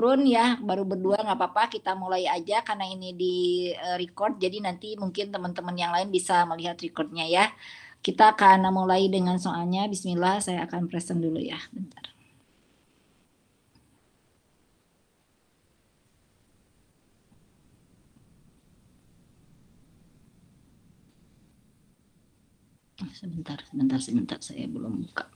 Amrun ya, baru berdua nggak apa-apa, kita mulai aja karena ini di record, jadi nanti mungkin teman-teman yang lain bisa melihat recordnya ya. Kita akan mulai dengan soalnya. Bismillah, saya akan present dulu ya, bentar. Sebentar, saya belum buka.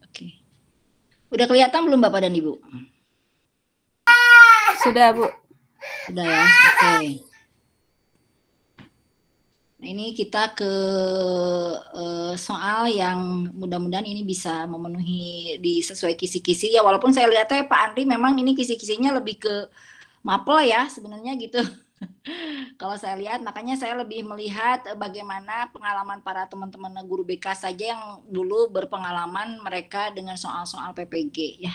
Oke. Udah kelihatan belum Bapak dan Ibu? Sudah, Bu. Sudah ya, oke. Nah, ini kita ke soal yang mudah-mudahan ini bisa memenuhi sesuai kisi-kisi ya, walaupun saya lihatnya Pak Andri memang ini kisi-kisinya lebih ke mapel ya sebenarnya gitu. Kalau saya lihat, makanya saya lebih melihat bagaimana pengalaman para teman-teman guru BK saja yang dulu berpengalaman mereka dengan soal-soal PPG ya.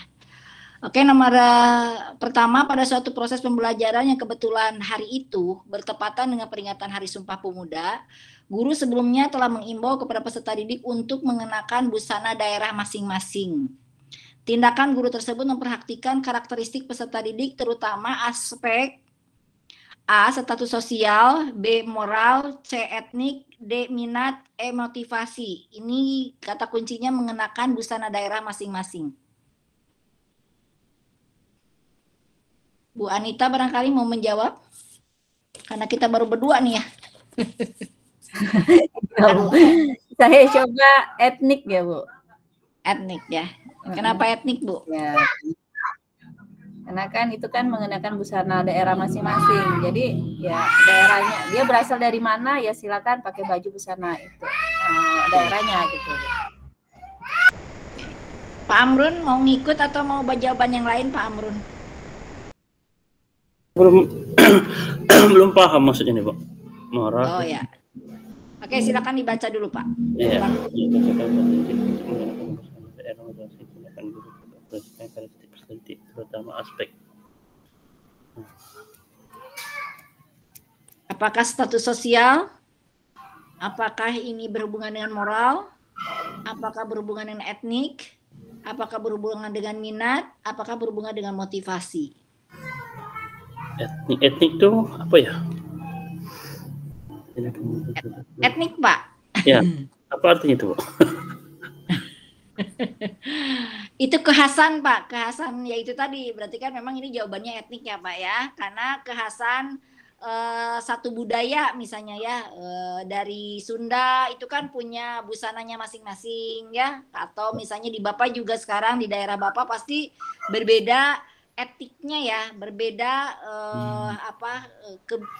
Oke, nomor pertama, pada suatu proses pembelajaran yang kebetulan hari itu bertepatan dengan peringatan Hari Sumpah Pemuda, guru sebelumnya telah mengimbau kepada peserta didik untuk mengenakan busana daerah masing-masing. Tindakan guru tersebut memperhatikan karakteristik peserta didik, terutama aspek A. Status sosial, B. Moral, C. Etnik, D. Minat, E. Motivasi. Ini kata kuncinya mengenakan busana daerah masing-masing. Bu Anita barangkali mau menjawab, karena kita baru berdua nih ya. Saya coba etnik ya, Bu. Etnik ya. Kenapa etnik, Bu? Ya. Karena kan itu kan mengenakan busana daerah masing-masing. Jadi ya daerahnya, dia berasal dari mana ya silakan pakai baju busana itu daerahnya gitu. Pak Amrun mau ngikut atau mau jawaban yang lain, Pak Amrun? Belum paham maksudnya nih, Pak. Moral. Oh ya. Oke, silakan dibaca dulu, Pak. Iya. Terutama aspek. Apakah status sosial? Apakah ini berhubungan dengan moral? Apakah berhubungan dengan etnik? Apakah berhubungan dengan minat? Apakah berhubungan dengan motivasi? Etnik tuh apa ya? Etnik, Pak. Ya, apa artinya itu, Pak? Itu kekhasan, Pak. Kekhasan yaitu tadi, berarti kan memang ini jawabannya etnik ya, Pak ya. Karena kekhasan satu budaya misalnya ya, dari Sunda itu kan punya busananya masing-masing ya. Atau misalnya di Bapak juga sekarang di daerah Bapak pasti berbeda etiknya ya, berbeda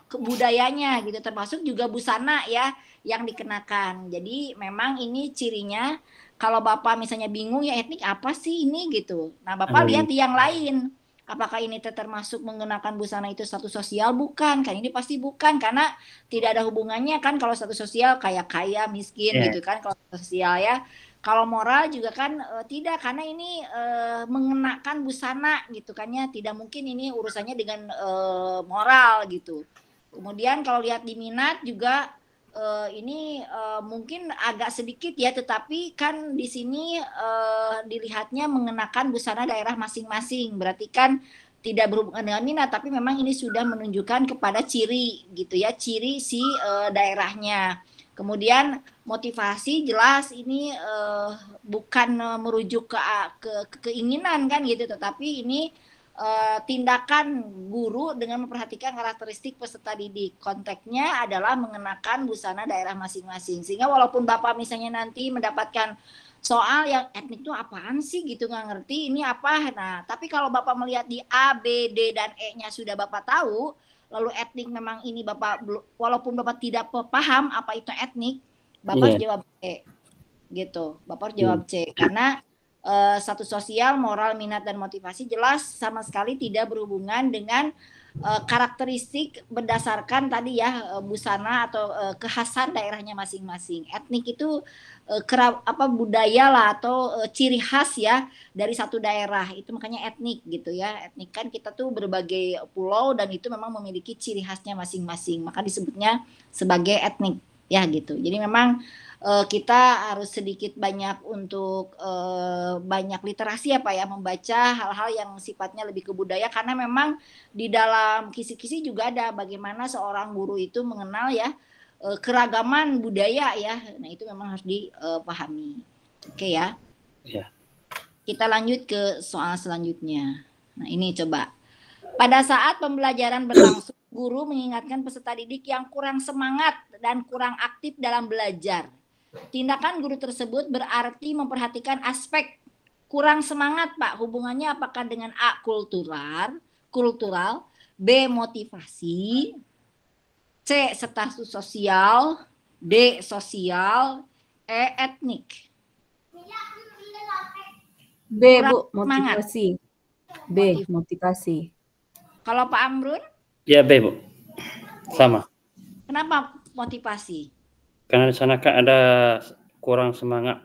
kebudayanya gitu, termasuk juga busana ya yang dikenakan. Jadi memang ini cirinya, kalau Bapak misalnya bingung ya etnik apa sih ini gitu. Nah, Bapak lihat di yang lain. Apakah ini termasuk mengenakan busana itu status sosial? Bukan, kan ini pasti bukan, karena tidak ada hubungannya kan kalau status sosial kayak kaya, miskin gitu kan kalau status sosial ya. Kalau moral juga kan tidak, karena ini mengenakan busana gitu kan ya, tidak mungkin ini urusannya dengan moral gitu. Kemudian kalau lihat di minat juga ini mungkin agak sedikit ya, tetapi kan di sini dilihatnya mengenakan busana daerah masing-masing, berarti kan tidak berhubungan dengan minat, tapi memang ini sudah menunjukkan kepada ciri gitu ya, ciri si daerahnya. Kemudian motivasi jelas ini bukan merujuk ke keinginan kan gitu, tetapi ini tindakan guru dengan memperhatikan karakteristik peserta didik. Konteksnya adalah mengenakan busana daerah masing-masing. Sehingga walaupun Bapak misalnya nanti mendapatkan soal yang etnik itu apaan sih gitu, nggak ngerti ini apa. Nah, tapi kalau Bapak melihat di A, B, D, dan E-nya sudah Bapak tahu, lalu etnik memang ini Bapak, walaupun Bapak tidak paham apa itu etnik, Bapak harus jawab E gitu. Bapak harus jawab C, karena status sosial, moral, minat dan motivasi jelas sama sekali tidak berhubungan dengan karakteristik berdasarkan tadi ya busana atau kekhasan daerahnya masing-masing. Etnik itu budaya lah atau ciri khas ya dari satu daerah. Itu makanya etnik gitu ya. Etnik kan kita tuh berbagai pulau dan itu memang memiliki ciri khasnya masing-masing. Maka disebutnya sebagai etnik ya gitu. Jadi memang kita harus sedikit banyak untuk banyak literasi apa ya, membaca hal-hal yang sifatnya lebih ke budaya, karena memang di dalam kisi-kisi juga ada bagaimana seorang guru itu mengenal ya keragaman budaya ya. Nah itu memang harus dipahami. Oke ya. Ya. Kita lanjut ke soal selanjutnya. Nah ini coba. Pada saat pembelajaran berlangsung, guru mengingatkan peserta didik yang kurang semangat dan kurang aktif dalam belajar. Tindakan guru tersebut berarti memperhatikan aspek kurang semangat, Pak. Hubungannya apakah dengan A, kultural, B, motivasi, C, status sosial, D, sosial, E, etnik. B, Kurang Bu, semangat. motivasi. B, motivasi. Kalau Pak Amrun? Ya, B, Bu. Sama. Kenapa motivasi? Karena di sana kan ada kurang semangat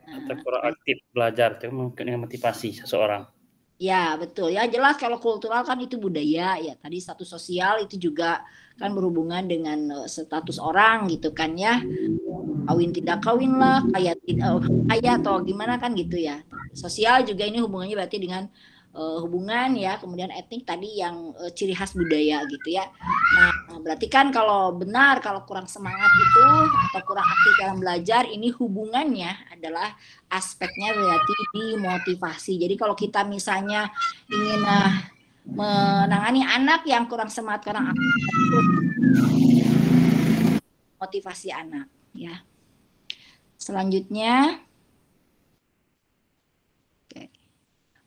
atau kurang aktif belajar, itu mungkin yang motivasi seseorang. Ya betul ya, jelas kalau kultural kan itu budaya ya, tadi status sosial itu juga kan berhubungan dengan status orang gitu kan ya, kawin tidak kawin lah, kaya atau gimana kan gitu ya. Sosial juga ini hubungannya berarti dengan hubungan ya, kemudian etnik tadi yang ciri khas budaya gitu ya. Nah berarti kan kalau benar kalau kurang semangat itu atau kurang aktif dalam belajar, ini hubungannya adalah aspeknya berarti di motivasi. Jadi kalau kita misalnya ingin menangani anak yang kurang semangat, kurang aktif, motivasi anak ya. Selanjutnya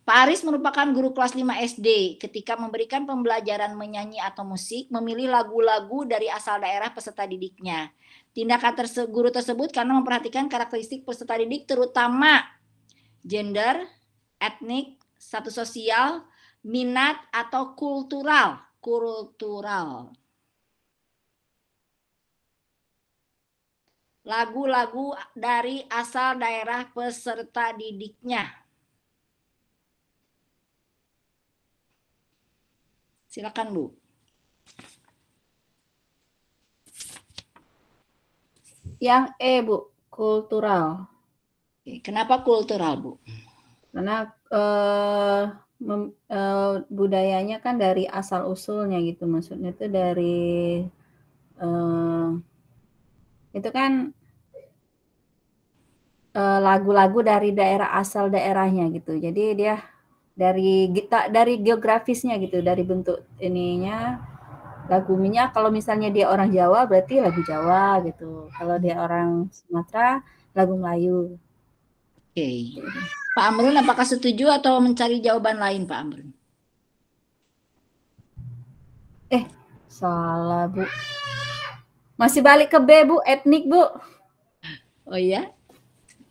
Pak Aris merupakan guru kelas 5 SD. Ketika memberikan pembelajaran menyanyi atau musik, memilih lagu-lagu dari asal daerah peserta didiknya. Tindakan guru tersebut karena memperhatikan karakteristik peserta didik terutama gender, etnik, status sosial, minat atau kultural. Lagu-lagu dari asal daerah peserta didiknya. Silakan Bu. Yang E, Bu, kultural. Kenapa kultural, Bu? Karena budayanya kan dari asal usulnya gitu, maksudnya itu dari itu kan lagu-lagu dari daerah asal daerahnya gitu. Jadi dia dari geografisnya gitu, dari bentuk ininya lagunya. Kalau misalnya dia orang Jawa berarti lagu Jawa gitu. Kalau dia orang Sumatera lagu Melayu. Oke. Pak Amrun apakah setuju atau mencari jawaban lain Pak Amrun? Salah Bu. Masih balik ke B Bu, etnik Bu. Oh iya?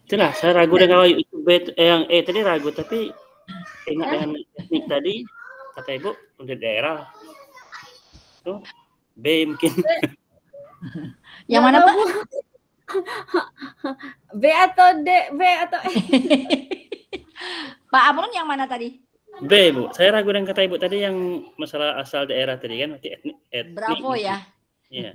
Itulah saya ragu dengan itu B yang E tadi ragu, tapi ingat dengan teknik tadi kata Ibu untuk daerah tuh B mungkin. Yang mana Pak? B atau D, B atau E? Pak Amrun yang mana tadi? B Bu, saya ragu dengan kata Ibu tadi yang masalah asal daerah tadi kan, nanti etnik. Bravo ya. Iya.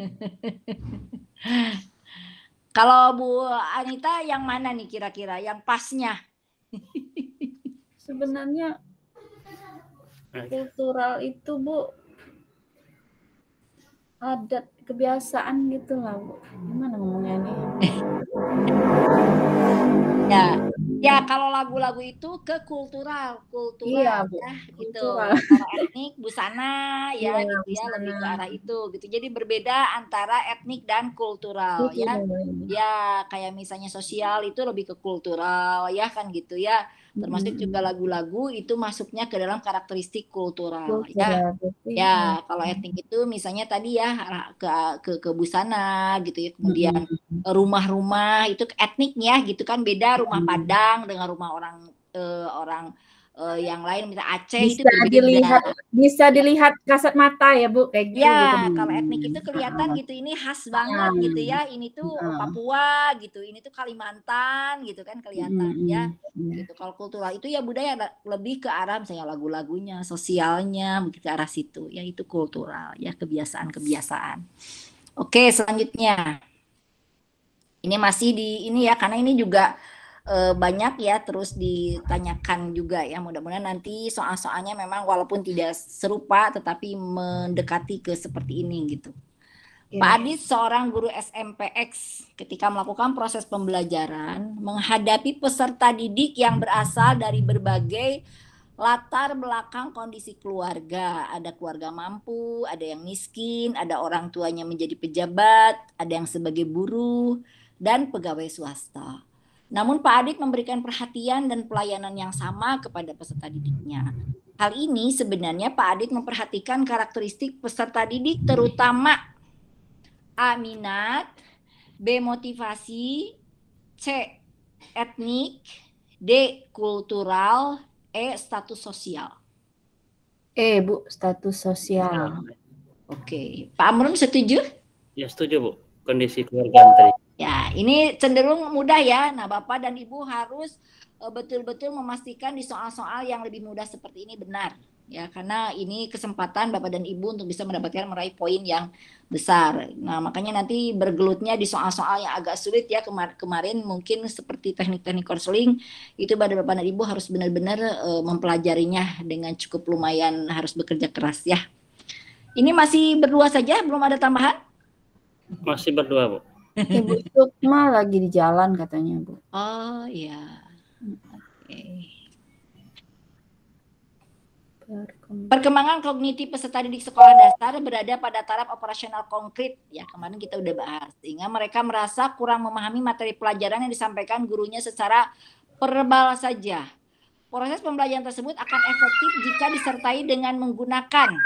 Kalau Bu Anita yang mana nih kira-kira yang pasnya? Sebenarnya kultural itu Bu adat kebiasaan gitu lah Bu. Gimana ngomongnya nih? Ya kalau lagu-lagu itu ke kultural Iya, Bu. ya gitu. Kultural. Kalau etnik busana ya Iya, gitu ya, busana. lebih ke arah itu gitu. Jadi berbeda antara etnik dan kultural ya. Ya kayak misalnya sosial itu lebih ke kultural ya kan gitu ya. Termasuk juga lagu-lagu itu masuknya ke dalam karakteristik kultural ya. Ya, kalau etnik itu misalnya tadi ya ke busana gitu ya. Kemudian rumah-rumah itu etniknya gitu kan, beda rumah Padang dengan rumah orang orang yang lain misalnya Aceh itu bisa dilihat kasat mata ya Bu, kayak gitu gitu. Ya, kalau etnik itu kelihatan gitu, ini khas banget gitu ya, ini tuh Papua gitu, ini tuh Kalimantan gitu kan kelihatan ya. Gitu. Kalau kultural itu ya budaya lebih ke arah misalnya lagu-lagunya, sosialnya, begitu ke arah situ. Ya itu kultural ya, kebiasaan-kebiasaan. Oke, selanjutnya. Ini masih di ini ya, karena ini juga banyak ya terus ditanyakan juga ya, mudah-mudahan nanti soal-soalnya memang walaupun tidak serupa tetapi mendekati ke seperti ini gitu. Pak Adit seorang guru SMPX ketika melakukan proses pembelajaran menghadapi peserta didik yang berasal dari berbagai latar belakang kondisi keluarga, ada keluarga mampu, ada yang miskin, ada orang tuanya menjadi pejabat, ada yang sebagai buruh dan pegawai swasta. Namun Pak Adit memberikan perhatian dan pelayanan yang sama kepada peserta didiknya. Hal ini sebenarnya Pak Adit memperhatikan karakteristik peserta didik terutama A. minat, B. motivasi, C. etnik, D. kultural, E. status sosial. Bu, status sosial. Oke, Pak Amrun setuju? Ya setuju Bu, kondisi keluarga tadi. Ya, ini cenderung mudah ya. Nah, Bapak dan Ibu harus betul-betul memastikan di soal-soal yang lebih mudah seperti ini benar. Ya, karena ini kesempatan Bapak dan Ibu untuk bisa mendapatkan meraih poin yang besar. Nah, makanya nanti bergelutnya di soal-soal yang agak sulit ya. Kemarin mungkin seperti teknik-teknik konseling, itu Bapak dan Ibu harus benar-benar mempelajarinya dengan cukup lumayan, harus bekerja keras ya. Ini masih berdua saja, belum ada tambahan? Masih berdua Bu. Ibu Sukma lagi di jalan katanya Bu. Oh iya. Oke. Perkembangan kognitif peserta didik sekolah dasar berada pada taraf operasional konkret. Ya, kemarin kita udah bahas. Sehingga mereka merasa kurang memahami materi pelajaran yang disampaikan gurunya secara verbal saja. Proses pembelajaran tersebut akan efektif jika disertai dengan menggunakan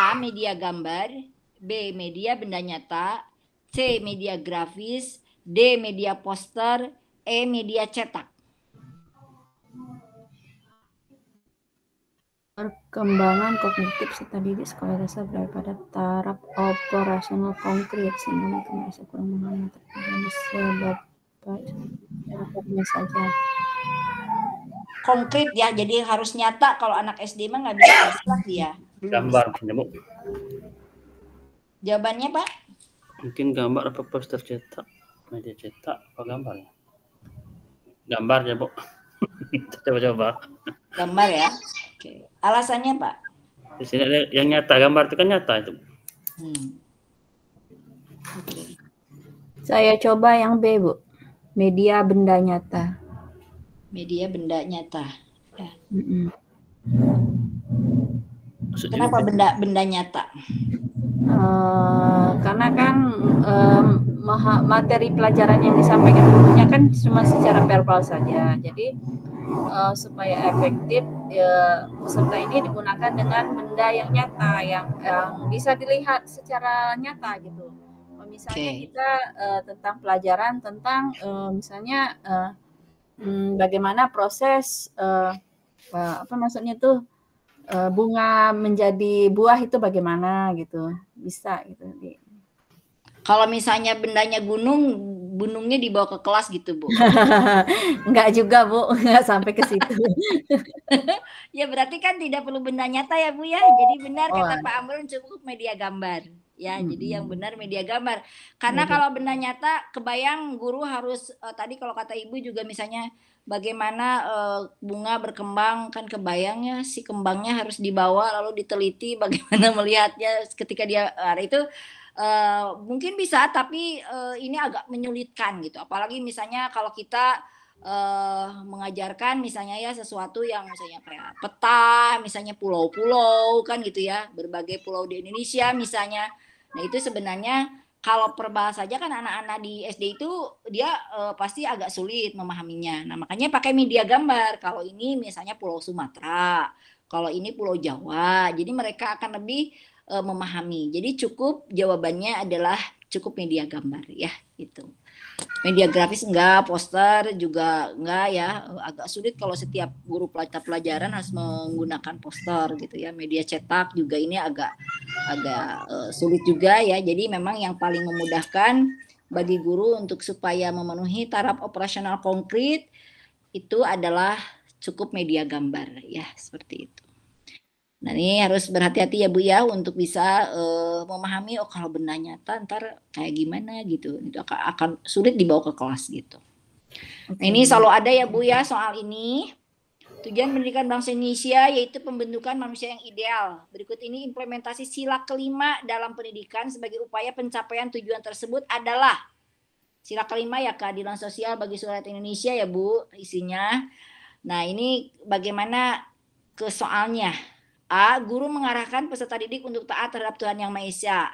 A. media gambar, B. media benda nyata, C. media grafis, D. media poster, E. media cetak. Perkembangan kognitif peserta didik sekolah dasar berada pada taraf operasional konkret sehingga mereka merasa kurang memahami sebabnya saja. Konkret ya, jadi harus nyata. Kalau anak SD mah nggak bisa abstrak ya. Gambar Bu. Jawabannya Pak? Mungkin gambar apa poster cetak, media cetak apa gambar ya? Gambar ya Bu. Coba-coba. Gambar ya. Oke. Alasannya Pak? Di sini ada yang nyata, gambar itu kan nyata itu. Oke. Saya coba yang B Bu, media benda nyata. Media benda nyata. Ya. Maksudnya Kenapa benda nyata? Karena kan materi pelajaran yang disampaikan gurunya kan cuma secara verbal saja. Jadi supaya efektif peserta ini digunakan dengan benda yang nyata yang bisa dilihat secara nyata gitu. Misalnya kita tentang pelajaran tentang misalnya bagaimana proses apa maksudnya tuh bunga menjadi buah itu bagaimana gitu, bisa gitu. Kalau misalnya bendanya gunungnya dibawa ke kelas gitu Bu? Enggak juga Bu, enggak sampai ke situ. Ya berarti kan tidak perlu benda nyata ya Bu ya. Jadi benar kata Pak Amrun cukup media gambar. Ya, jadi yang benar media gambar. Karena kalau benda nyata, kebayang guru harus tadi kalau kata Ibu juga misalnya bagaimana bunga berkembang, kan kebayangnya si kembangnya harus dibawa lalu diteliti bagaimana melihatnya ketika dia itu mungkin bisa, tapi ini agak menyulitkan gitu. Apalagi misalnya kalau kita mengajarkan misalnya ya sesuatu yang misalnya kayak peta, misalnya pulau-pulau kan gitu ya, berbagai pulau di Indonesia misalnya. Nah itu sebenarnya kalau perbahas saja kan anak-anak di SD itu dia pasti agak sulit memahaminya. Nah makanya pakai media gambar. Kalau ini misalnya Pulau Sumatera, kalau ini Pulau Jawa, jadi mereka akan lebih memahami. Jadi cukup jawabannya adalah cukup media gambar ya itu. Media grafis enggak, poster juga enggak ya. Agak sulit kalau setiap guru pelajaran harus menggunakan poster gitu ya. Media cetak juga ini agak sulit juga ya. Jadi memang yang paling memudahkan bagi guru untuk supaya memenuhi taraf operasional konkret itu adalah cukup media gambar ya, seperti itu. Nah ini harus berhati-hati ya Bu ya untuk bisa memahami kalau benda nyata ntar kayak gimana gitu. Itu akan sulit dibawa ke kelas gitu. Nah ini selalu ada ya Bu ya soal ini. Tujuan pendidikan bangsa Indonesia yaitu pembentukan manusia yang ideal. Berikut ini implementasi sila kelima dalam pendidikan sebagai upaya pencapaian tujuan tersebut adalah sila kelima ya, keadilan sosial bagi seluruh rakyat Indonesia ya Bu isinya. Nah ini bagaimana ke soalnya. A. Guru mengarahkan peserta didik untuk taat terhadap Tuhan Yang Maha Esa.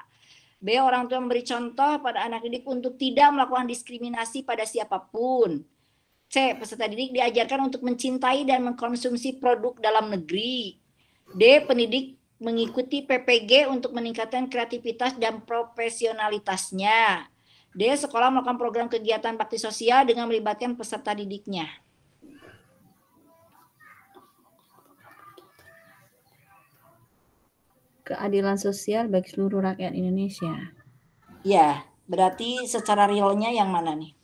B. Orang tua memberi contoh pada anak didik untuk tidak melakukan diskriminasi pada siapapun. C. Peserta didik diajarkan untuk mencintai dan mengkonsumsi produk dalam negeri. D. Pendidik mengikuti PPG untuk meningkatkan kreativitas dan profesionalitasnya. D. Sekolah melakukan program kegiatan bakti sosial dengan melibatkan peserta didiknya. Keadilan sosial bagi seluruh rakyat Indonesia. Ya, berarti secara realnya yang mana nih?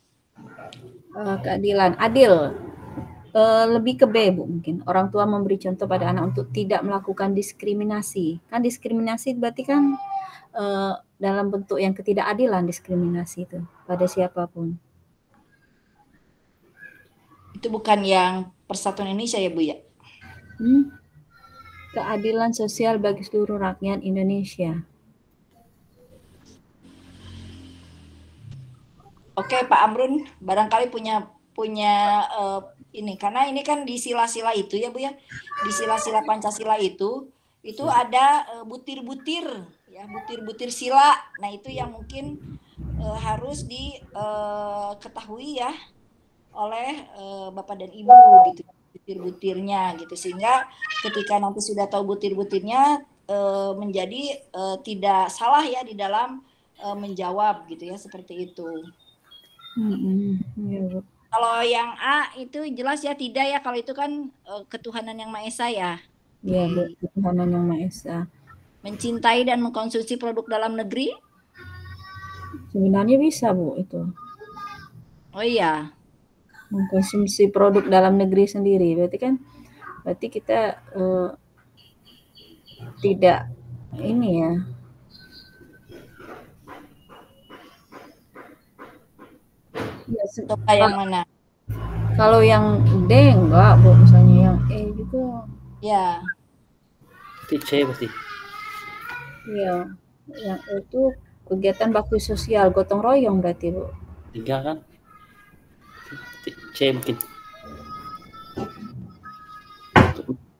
Keadilan, adil. Lebih ke B Bu mungkin. Orang tua memberi contoh pada anak untuk tidak melakukan diskriminasi. Kan diskriminasi berarti kan dalam bentuk yang ketidakadilan diskriminasi itu pada siapapun. Itu bukan yang Persatuan Indonesia ya Bu ya? Keadilan sosial bagi seluruh rakyat Indonesia. Oke Pak Amrun, barangkali punya ini karena ini kan di sila-sila itu ya Bu ya, di sila-sila Pancasila itu ada butir-butir ya, butir-butir sila. Nah itu yang mungkin harus diketahui ya oleh Bapak dan Ibu gitu, butir-butirnya gitu, sehingga ketika nanti sudah tahu butir-butirnya menjadi tidak salah ya di dalam menjawab gitu ya, seperti itu. Ya, kalau yang A itu jelas ya tidak ya, kalau itu kan ketuhanan yang Maha Esa ya. Iya, ketuhanan yang Maha Esa. Mencintai dan mengkonsumsi produk dalam negeri? Sebenarnya bisa Bu itu. Oh iya. Mengkonsumsi produk dalam negeri sendiri, berarti kita tidak ini ya. Ya, yang mana? Kalau yang D enggak Bu, misalnya yang E juga. Ya. C pasti. Iya, yang E itu kegiatan bakti sosial gotong royong berarti Bu. 3 kan? C mungkin.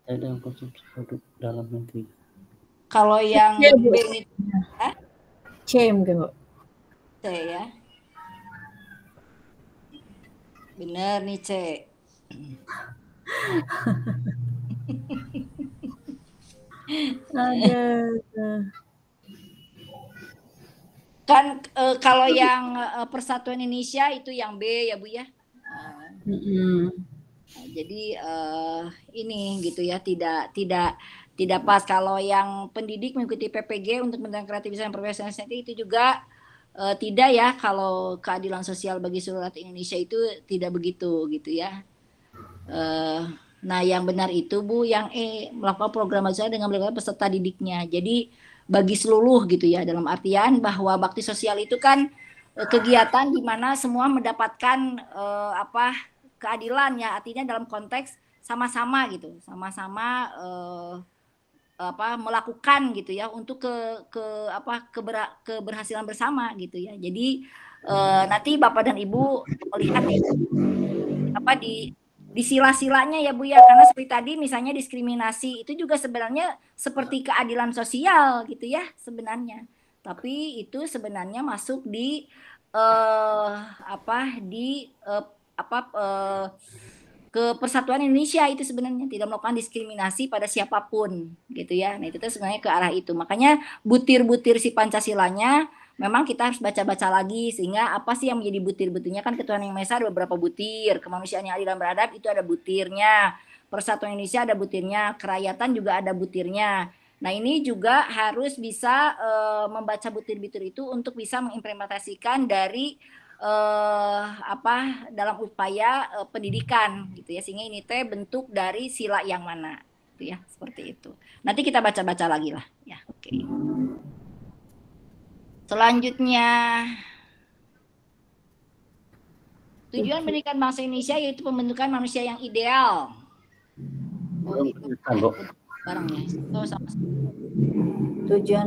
Ada konsumsi produk dalam negeri. Kalau yang C, B itu C mungkin Bu. C ya. Bener nih C. Kan kalau yang Persatuan Indonesia itu yang B ya Bu ya. Jadi ini gitu ya, tidak pas. Kalau yang pendidik mengikuti PPG untuk meningkatkan kreativitas dan profesionalitas itu juga tidak ya. Kalau keadilan sosial bagi seluruh rakyat Indonesia itu tidak begitu gitu ya. Nah yang benar itu Bu yang E, melakukan program sosial dengan melibatkan peserta didiknya. Jadi bagi seluruh gitu ya, dalam artian bahwa bakti sosial itu kan kegiatan di mana semua mendapatkan keadilan ya, artinya dalam konteks sama-sama gitu, sama-sama melakukan gitu ya untuk keberhasilan bersama gitu ya. Jadi nanti Bapak dan Ibu melihat di sila-silanya ya Bu ya, karena seperti tadi misalnya diskriminasi itu juga sebenarnya seperti keadilan sosial gitu ya sebenarnya, tapi itu sebenarnya masuk di ke Persatuan Indonesia itu sebenarnya tidak melakukan diskriminasi pada siapapun gitu ya. Nah itu sebenarnya ke arah itu, makanya butir-butir si Pancasilanya memang kita harus baca-baca lagi sehingga apa sih yang menjadi butir-butirnya, kan ketuhanan yang Maha Esa ada beberapa butir, kemanusiaan yang adil dan beradab itu ada butirnya, persatuan Indonesia ada butirnya, kerakyatan juga ada butirnya. Nah ini juga harus bisa membaca butir-butir itu untuk bisa mengimplementasikan dari dalam upaya pendidikan gitu ya, sehingga ini teh bentuk dari sila yang mana gitu ya, seperti itu. Nanti kita baca-baca lagi lah ya. Oke. Selanjutnya, tujuan pendidikan bangsa Indonesia yaitu pembentukan manusia yang ideal. Oh, itu barangnya. Oh, sama. Tujuan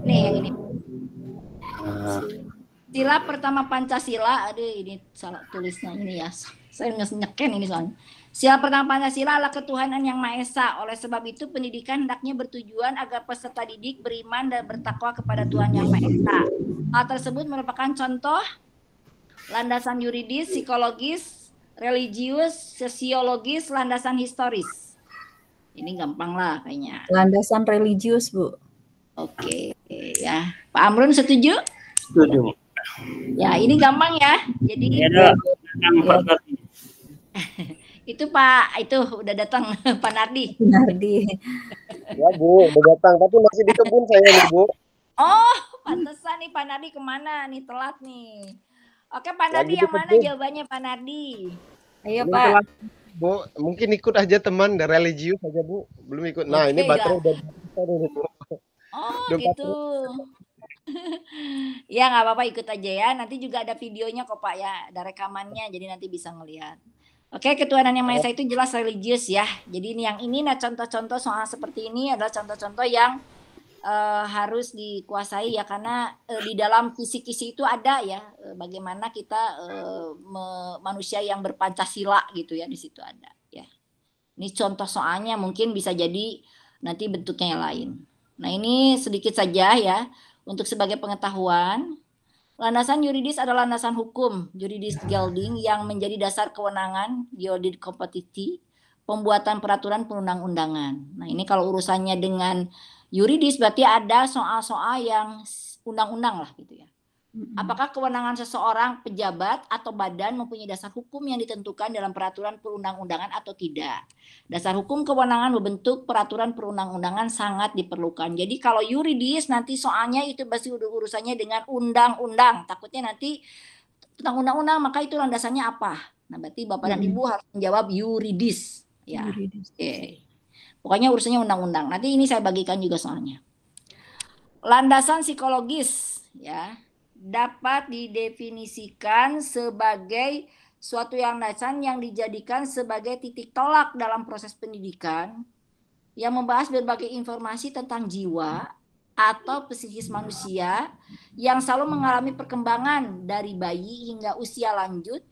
nih yang ini. Sila pertama Pancasila, aduh ini salah tulisnya ini ya. Saya nyeken ini soalnya. Sila pertama Pancasila adalah ketuhanan yang Maha Esa. Oleh sebab itu pendidikan hendaknya bertujuan agar peserta didik beriman dan bertakwa kepada Tuhan yang Maha Esa. Hal tersebut merupakan contoh landasan yuridis, psikologis, religius, sosiologis, landasan historis. Ini gampang lah kayaknya. Landasan religius, Bu. Oke, ya. Pak Amrun setuju? Setuju. Ya, ini gampang ya. Jadi itu Pak, itu udah datang Pak Nardi. Nardi. Ya Bu, udah datang, tapi masih di kebun saya nih Bu. Oh, pantesan nih Pak Nardi kemana nih, telat nih. Oke Pak Nardi, yang mana jawabannya Pak Nardi? Ayo Pak. Telat, Bu, mungkin ikut aja teman dari religius aja Bu, belum ikut. Nah ini baterai udah Bu. Oh gitu. Ya nggak apa-apa, ikut aja ya. Nanti juga ada videonya kok Pak ya, ada rekamannya, jadi nanti bisa ngelihat. Oke, ketuhanan yang Maha Esa itu jelas religius ya. Jadi ini yang ini, nah contoh-contoh soal seperti ini adalah contoh-contoh yang harus dikuasai ya, karena di dalam kisi-kisi itu ada ya bagaimana kita manusia yang berpancasila gitu ya, di situ ada ya. Ini contoh soalnya, mungkin bisa jadi nanti bentuknya yang lain. Nah ini sedikit saja ya untuk sebagai pengetahuan. Landasan yuridis adalah landasan hukum, juridis gelding, yang menjadi dasar kewenangan juridik kompetisi, pembuatan peraturan perundang-undangan. Nah ini kalau urusannya dengan yuridis berarti ada soal-soal yang undang-undang lah gitu ya. Apakah kewenangan seseorang, pejabat atau badan mempunyai dasar hukum yang ditentukan dalam peraturan perundang-undangan atau tidak? Dasar hukum kewenangan membentuk peraturan perundang-undangan sangat diperlukan. Jadi kalau yuridis nanti soalnya itu pasti urusannya dengan undang-undang. Takutnya nanti tentang undang-undang, maka itu landasannya apa? Nah berarti Bapak dan Ibu harus menjawab yuridis. Ya. Oke. Pokoknya urusannya undang-undang. Nanti ini saya bagikan juga soalnya. Landasan psikologis ya dapat didefinisikan sebagai suatu yang landasan yang dijadikan sebagai titik tolak dalam proses pendidikan yang membahas berbagai informasi tentang jiwa atau psikis manusia yang selalu mengalami perkembangan dari bayi hingga usia lanjut,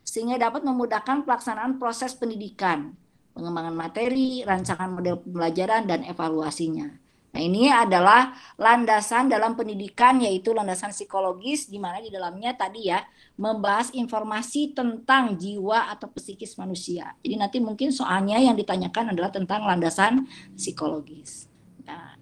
sehingga dapat memudahkan pelaksanaan proses pendidikan, pengembangan materi, rancangan model pembelajaran, dan evaluasinya. Nah ini adalah landasan dalam pendidikan, yaitu landasan psikologis, di mana di dalamnya tadi ya membahas informasi tentang jiwa atau psikis manusia. Jadi nanti mungkin soalnya yang ditanyakan adalah tentang landasan psikologis. Nah,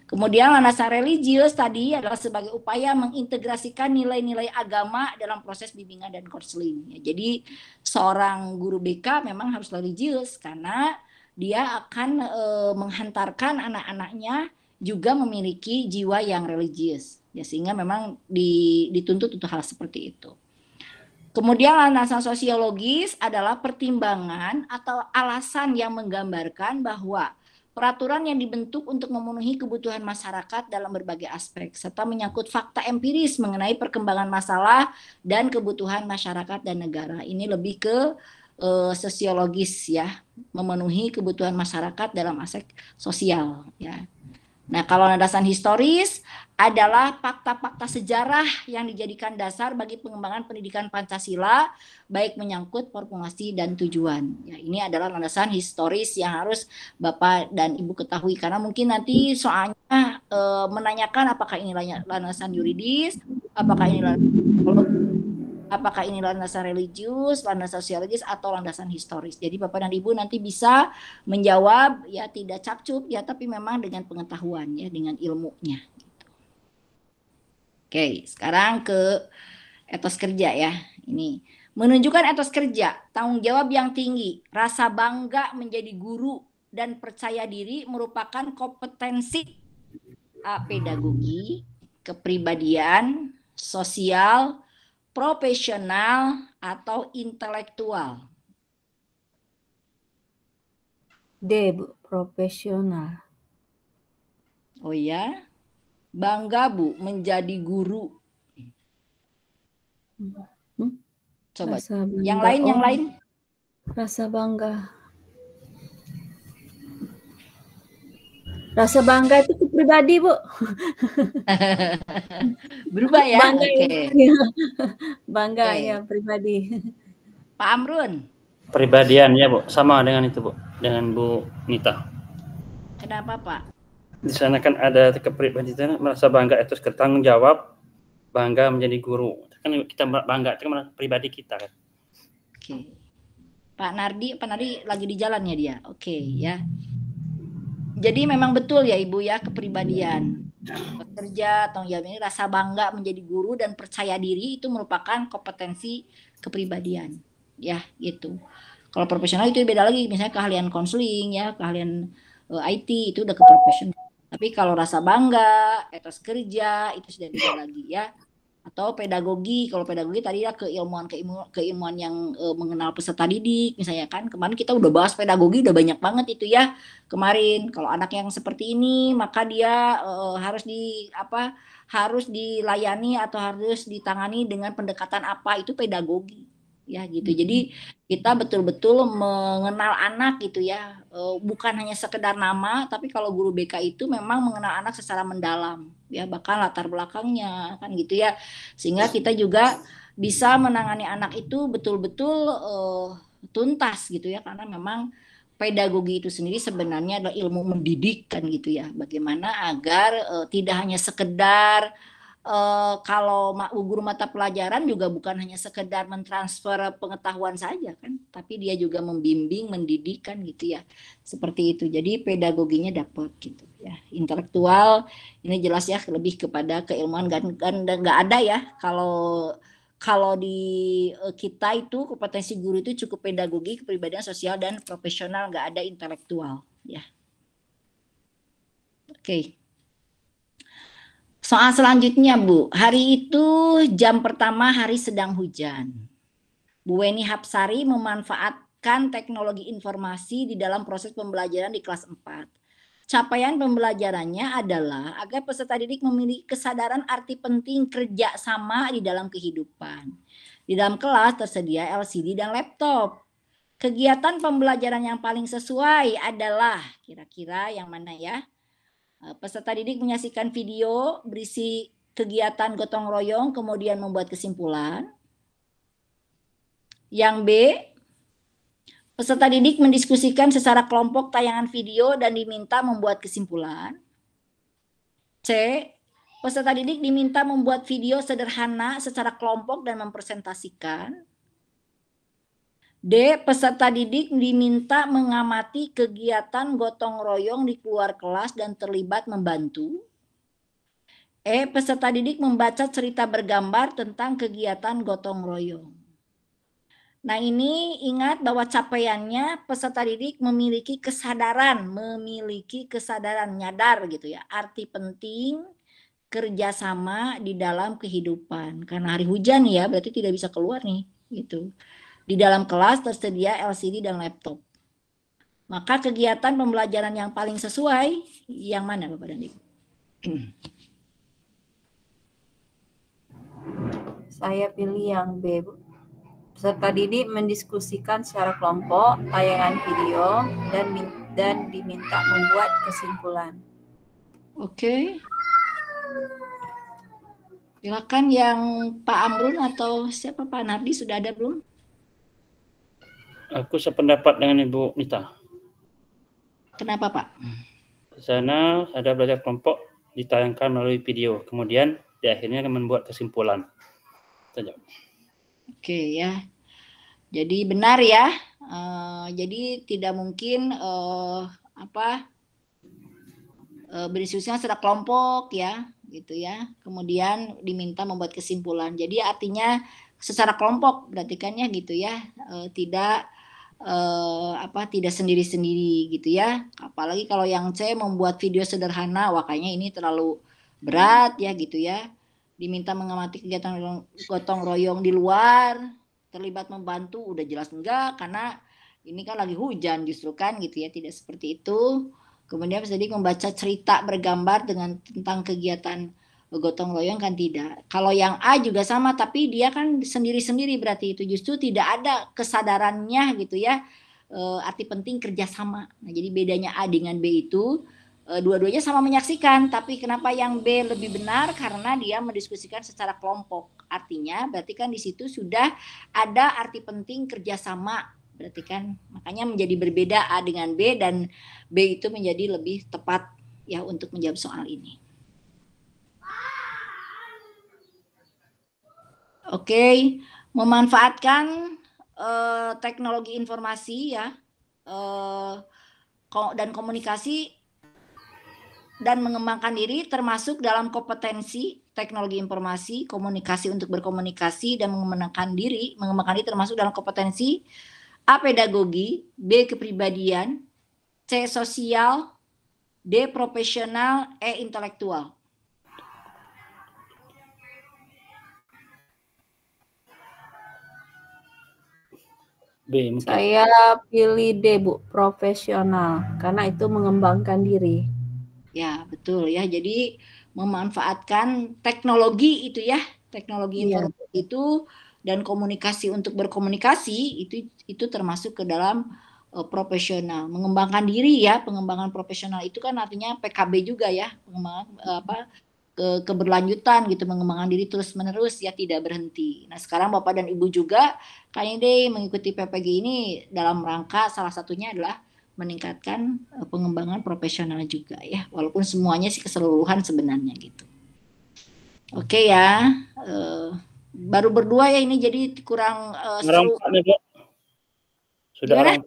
kemudian landasan religius tadi adalah sebagai upaya mengintegrasikan nilai-nilai agama dalam proses bimbingan dan konseling. Ya, jadi seorang guru BK memang harus religius karena dia akan menghantarkan anak-anaknya juga memiliki jiwa yang religius, ya, sehingga memang dituntut untuk hal seperti itu. Kemudian landasan sosiologis adalah pertimbangan atau alasan yang menggambarkan bahwa peraturan yang dibentuk untuk memenuhi kebutuhan masyarakat dalam berbagai aspek, serta menyangkut fakta empiris mengenai perkembangan masalah dan kebutuhan masyarakat dan negara. Ini lebih ke sosiologis ya, memenuhi kebutuhan masyarakat dalam aspek sosial ya. Nah, kalau landasan historis adalah fakta-fakta sejarah yang dijadikan dasar bagi pengembangan pendidikan Pancasila, baik menyangkut formulasi dan tujuan. Ya, ini adalah landasan historis yang harus Bapak dan Ibu ketahui, karena mungkin nanti soalnya menanyakan apakah ini landasan yuridis, apakah ini landasan religius, landasan sosiologis, atau landasan historis. Jadi Bapak dan Ibu nanti bisa menjawab ya, tidak capcuk ya, tapi memang dengan pengetahuan ya, dengan ilmunya. Oke, sekarang ke etos kerja ya. Ini menunjukkan etos kerja, tanggung jawab yang tinggi, rasa bangga menjadi guru dan percaya diri merupakan kompetensi pedagogi, kepribadian, sosial, profesional, atau intelektual. D, Bu, profesional. Oh ya, bangga Bu menjadi guru. Coba Rasa bangga. yang lain. Rasa bangga. Rasa bangga itu pribadi, Bu. Berubah ya. Bangga, Oke. Bangga Oke. ya pribadi. Pak Amrun. Pribadian ya, Bu. Sama dengan itu, Bu. Dengan Bu Nita. Kenapa, Pak? Di sana kan ada kepribadian, merasa bangga itu tanggung jawab, bangga menjadi guru. Kan kita bangga itu kan pribadi kita kan. Oke. Pak Nardi lagi di jalan ya dia. Oke, ya. Jadi memang betul ya Ibu ya, kepribadian. Bekerja atau ya ini rasa bangga menjadi guru dan percaya diri itu merupakan kompetensi kepribadian. Ya, gitu. Kalau profesional itu beda lagi, misalnya keahlian konseling ya, keahlian IT itu udah ke profesional. Tapi kalau rasa bangga, etos kerja itu sudah beda lagi ya. Atau pedagogi, kalau pedagogi tadi ya keilmuan yang mengenal peserta didik, misalnya kan kemarin kita udah bahas pedagogi udah banyak banget itu ya kemarin. Kalau anak yang seperti ini maka dia harus dilayani atau harus ditangani dengan pendekatan apa, itu pedagogi ya gitu. Jadi kita betul-betul mengenal anak gitu ya, bukan hanya sekedar nama, tapi kalau guru BK itu memang mengenal anak secara mendalam ya, bahkan latar belakangnya kan gitu ya, sehingga kita juga bisa menangani anak itu betul-betul tuntas gitu ya, karena memang pedagogi itu sendiri sebenarnya adalah ilmu mendidik kan gitu ya, bagaimana agar tidak hanya sekedar kalau guru mata pelajaran juga bukan hanya sekedar mentransfer pengetahuan saja kan, tapi dia juga membimbing, mendidik kan gitu ya, seperti itu. Jadi pedagoginya dapat gitu ya. Intelektual ini jelas ya lebih kepada keilmuan, dan nggak ada ya kalau di kita itu kompetensi guru itu cukup pedagogi, kepribadian, sosial, dan profesional, nggak ada intelektual ya. Oke. Soal selanjutnya Bu, hari itu jam pertama hari sedang hujan. Bu Weni Hapsari memanfaatkan teknologi informasi di dalam proses pembelajaran di kelas 4. Capaian pembelajarannya adalah agar peserta didik memiliki kesadaran arti penting kerja sama di dalam kehidupan. Di dalam kelas tersedia LCD dan laptop. Kegiatan pembelajaran yang paling sesuai adalah kira-kira yang mana ya? Peserta didik menyaksikan video berisi kegiatan gotong royong kemudian membuat kesimpulan. Yang B, peserta didik mendiskusikan secara kelompok tayangan video dan diminta membuat kesimpulan. C, peserta didik diminta membuat video sederhana secara kelompok dan mempresentasikan. D, peserta didik diminta mengamati kegiatan gotong royong di luar kelas dan terlibat membantu. E, peserta didik membaca cerita bergambar tentang kegiatan gotong royong. Nah ini ingat bahwa capaiannya peserta didik memiliki kesadaran nyadar gitu ya, arti penting kerjasama di dalam kehidupan. Karena hari hujan ya, berarti tidak bisa keluar nih gitu. Di dalam kelas tersedia LCD dan laptop. Maka kegiatan pembelajaran yang paling sesuai yang mana Bapak dan Ibu? Saya pilih yang B, Bu. Peserta didik mendiskusikan secara kelompok tayangan video dan diminta membuat kesimpulan. Oke. Silakan yang Pak Amrun atau siapa, Pak Nardi, sudah ada belum? Aku sependapat dengan Ibu Nita. Kenapa Pak? Di sana ada belajar kelompok ditayangkan melalui video, kemudian di akhirnya membuat kesimpulan. Saja. Oke ya. Jadi benar ya. Jadi tidak mungkin berdiskusinya secara kelompok ya, gitu ya. Kemudian diminta membuat kesimpulan. Jadi artinya secara kelompok berarti kan ya gitu ya, tidak tidak sendiri-sendiri gitu ya. Apalagi kalau yang C membuat video sederhana, wah kayaknya ini terlalu berat ya gitu ya. Diminta mengamati kegiatan gotong royong di luar, terlibat membantu, udah jelas enggak, karena ini kan lagi hujan justru kan gitu ya, tidak seperti itu. Kemudian jadi membaca cerita bergambar tentang kegiatan gotong royong kan tidak. Kalau yang A juga sama, tapi dia kan sendiri-sendiri, berarti itu justru tidak ada kesadarannya gitu ya. Arti penting kerjasama. Nah, jadi bedanya A dengan B itu dua-duanya sama menyaksikan, tapi kenapa yang B lebih benar? Karena dia mendiskusikan secara kelompok. Artinya berarti kan di situ sudah ada arti penting kerjasama. Berarti kan makanya menjadi berbeda A dengan B, dan B itu menjadi lebih tepat ya untuk menjawab soal ini. Oke, memanfaatkan teknologi informasi ya dan komunikasi dan mengembangkan diri termasuk dalam kompetensi teknologi informasi, komunikasi untuk berkomunikasi dan mengembangkan diri termasuk dalam kompetensi A pedagogi, B kepribadian, C sosial, D profesional, E intelektual. B mungkin. Saya pilih D, Bu, profesional, karena itu mengembangkan diri. Ya, betul ya. Jadi memanfaatkan teknologi itu ya, teknologi informasi itu dan komunikasi untuk berkomunikasi itu termasuk ke dalam profesional. Mengembangkan diri ya, pengembangan profesional itu kan artinya PKB juga ya, pengembangan keberlanjutan gitu, mengembangkan diri terus-menerus ya, tidak berhenti. Nah, sekarang Bapak dan Ibu juga kayaknya deh mengikuti PPG ini dalam rangka salah satunya adalah meningkatkan pengembangan profesional juga ya, walaupun semuanya sih keseluruhan sebenarnya gitu. Oke ya, baru berdua ya ini jadi kurang seru. Sudah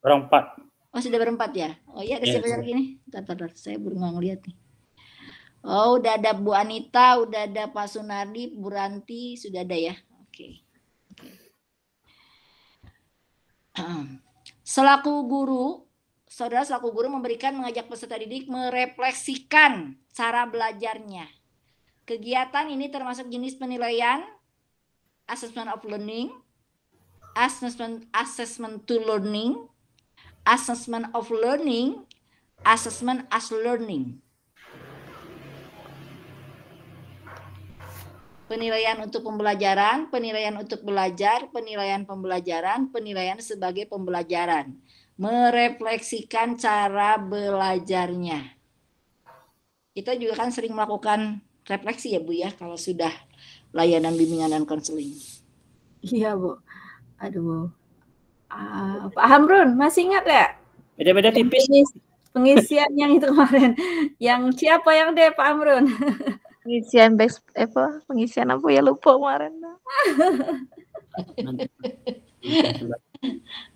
orang empat. Oh sudah berempat ya. Oh iya, ada siapa lagi nih? Bentar, saya baru nggak ngeliat nih. Oh udah ada Bu Anita, udah ada Pak Sunardi, Bu Ranti, sudah ada ya. Oke. Selaku guru, saudara selaku guru mengajak peserta didik merefleksikan cara belajarnya. Kegiatan ini termasuk jenis penilaian, assessment of learning, assessment to learning, assessment of learning, assessment as learning. Penilaian untuk pembelajaran, penilaian untuk belajar, penilaian pembelajaran, penilaian sebagai pembelajaran. Merefleksikan cara belajarnya. Kita juga kan sering melakukan refleksi ya Bu ya, kalau sudah layanan bimbingan dan konseling. Iya Bu. Aduh. Pak Hamrun, masih ingat ya? Beda-beda tipis. Pengisian yang itu kemarin. Yang siapa yang deh Pak Hamrun? Pengisian apa ya, lupa kemarin.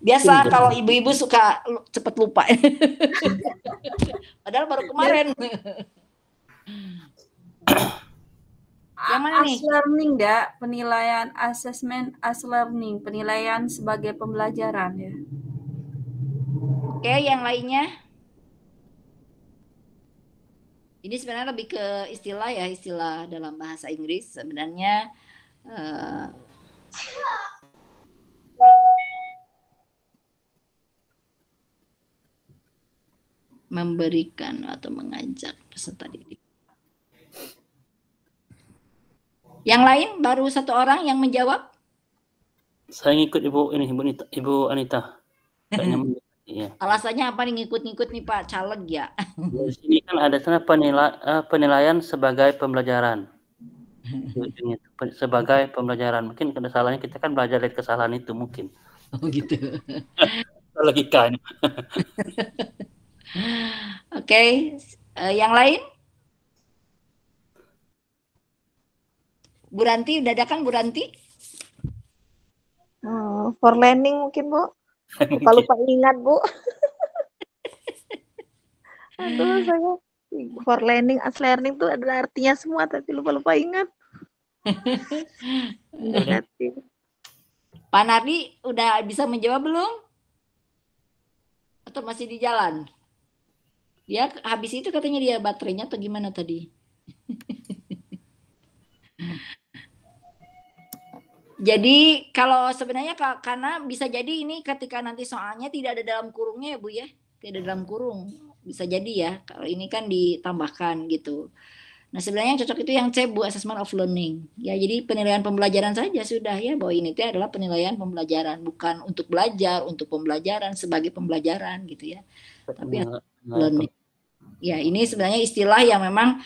Biasa kalau ibu-ibu suka cepet lupa. Padahal baru kemarin. Yang mana nih? As learning dah, penilaian assessment as learning, penilaian sebagai pembelajaran ya. Oke, yang lainnya? Ini sebenarnya lebih ke istilah ya, istilah dalam bahasa Inggris sebenarnya memberikan atau mengajak peserta didik. Yang lain baru satu orang yang menjawab. Saya ngikut Ibu Anita. Iya. Alasannya apa nih ngikut-ngikut nih Pak caleg ya? Di sini kan ada penilaian sebagai pembelajaran. Sebagai pembelajaran. Mungkin kesalahannya kita kan belajar dari kesalahan itu mungkin. Oh gitu. Logika ini. Oke, yang lain? Bu Ranti, udah ada kan Bu Ranti? For learning mungkin Bu. Lupa ingat Bu. Aduh saya. For learning, as learning tuh ada artinya semua, tapi lupa-lupa ingat. Negatif. Pak Nardi udah bisa menjawab belum? Atau masih di jalan? Dia habis itu katanya dia baterainya atau gimana tadi? Jadi kalau sebenarnya karena bisa jadi ini ketika nanti soalnya tidak ada dalam kurungnya ya Bu ya, tidak ada dalam kurung, bisa jadi ya. Kalau ini kan ditambahkan gitu. Nah sebenarnya yang cocok itu yang C Bu, assessment of learning. Ya jadi penilaian pembelajaran saja sudah ya, bahwa ini adalah penilaian pembelajaran, bukan untuk belajar, untuk pembelajaran sebagai pembelajaran gitu ya. Tapi learning. Ya ini sebenarnya istilah yang memang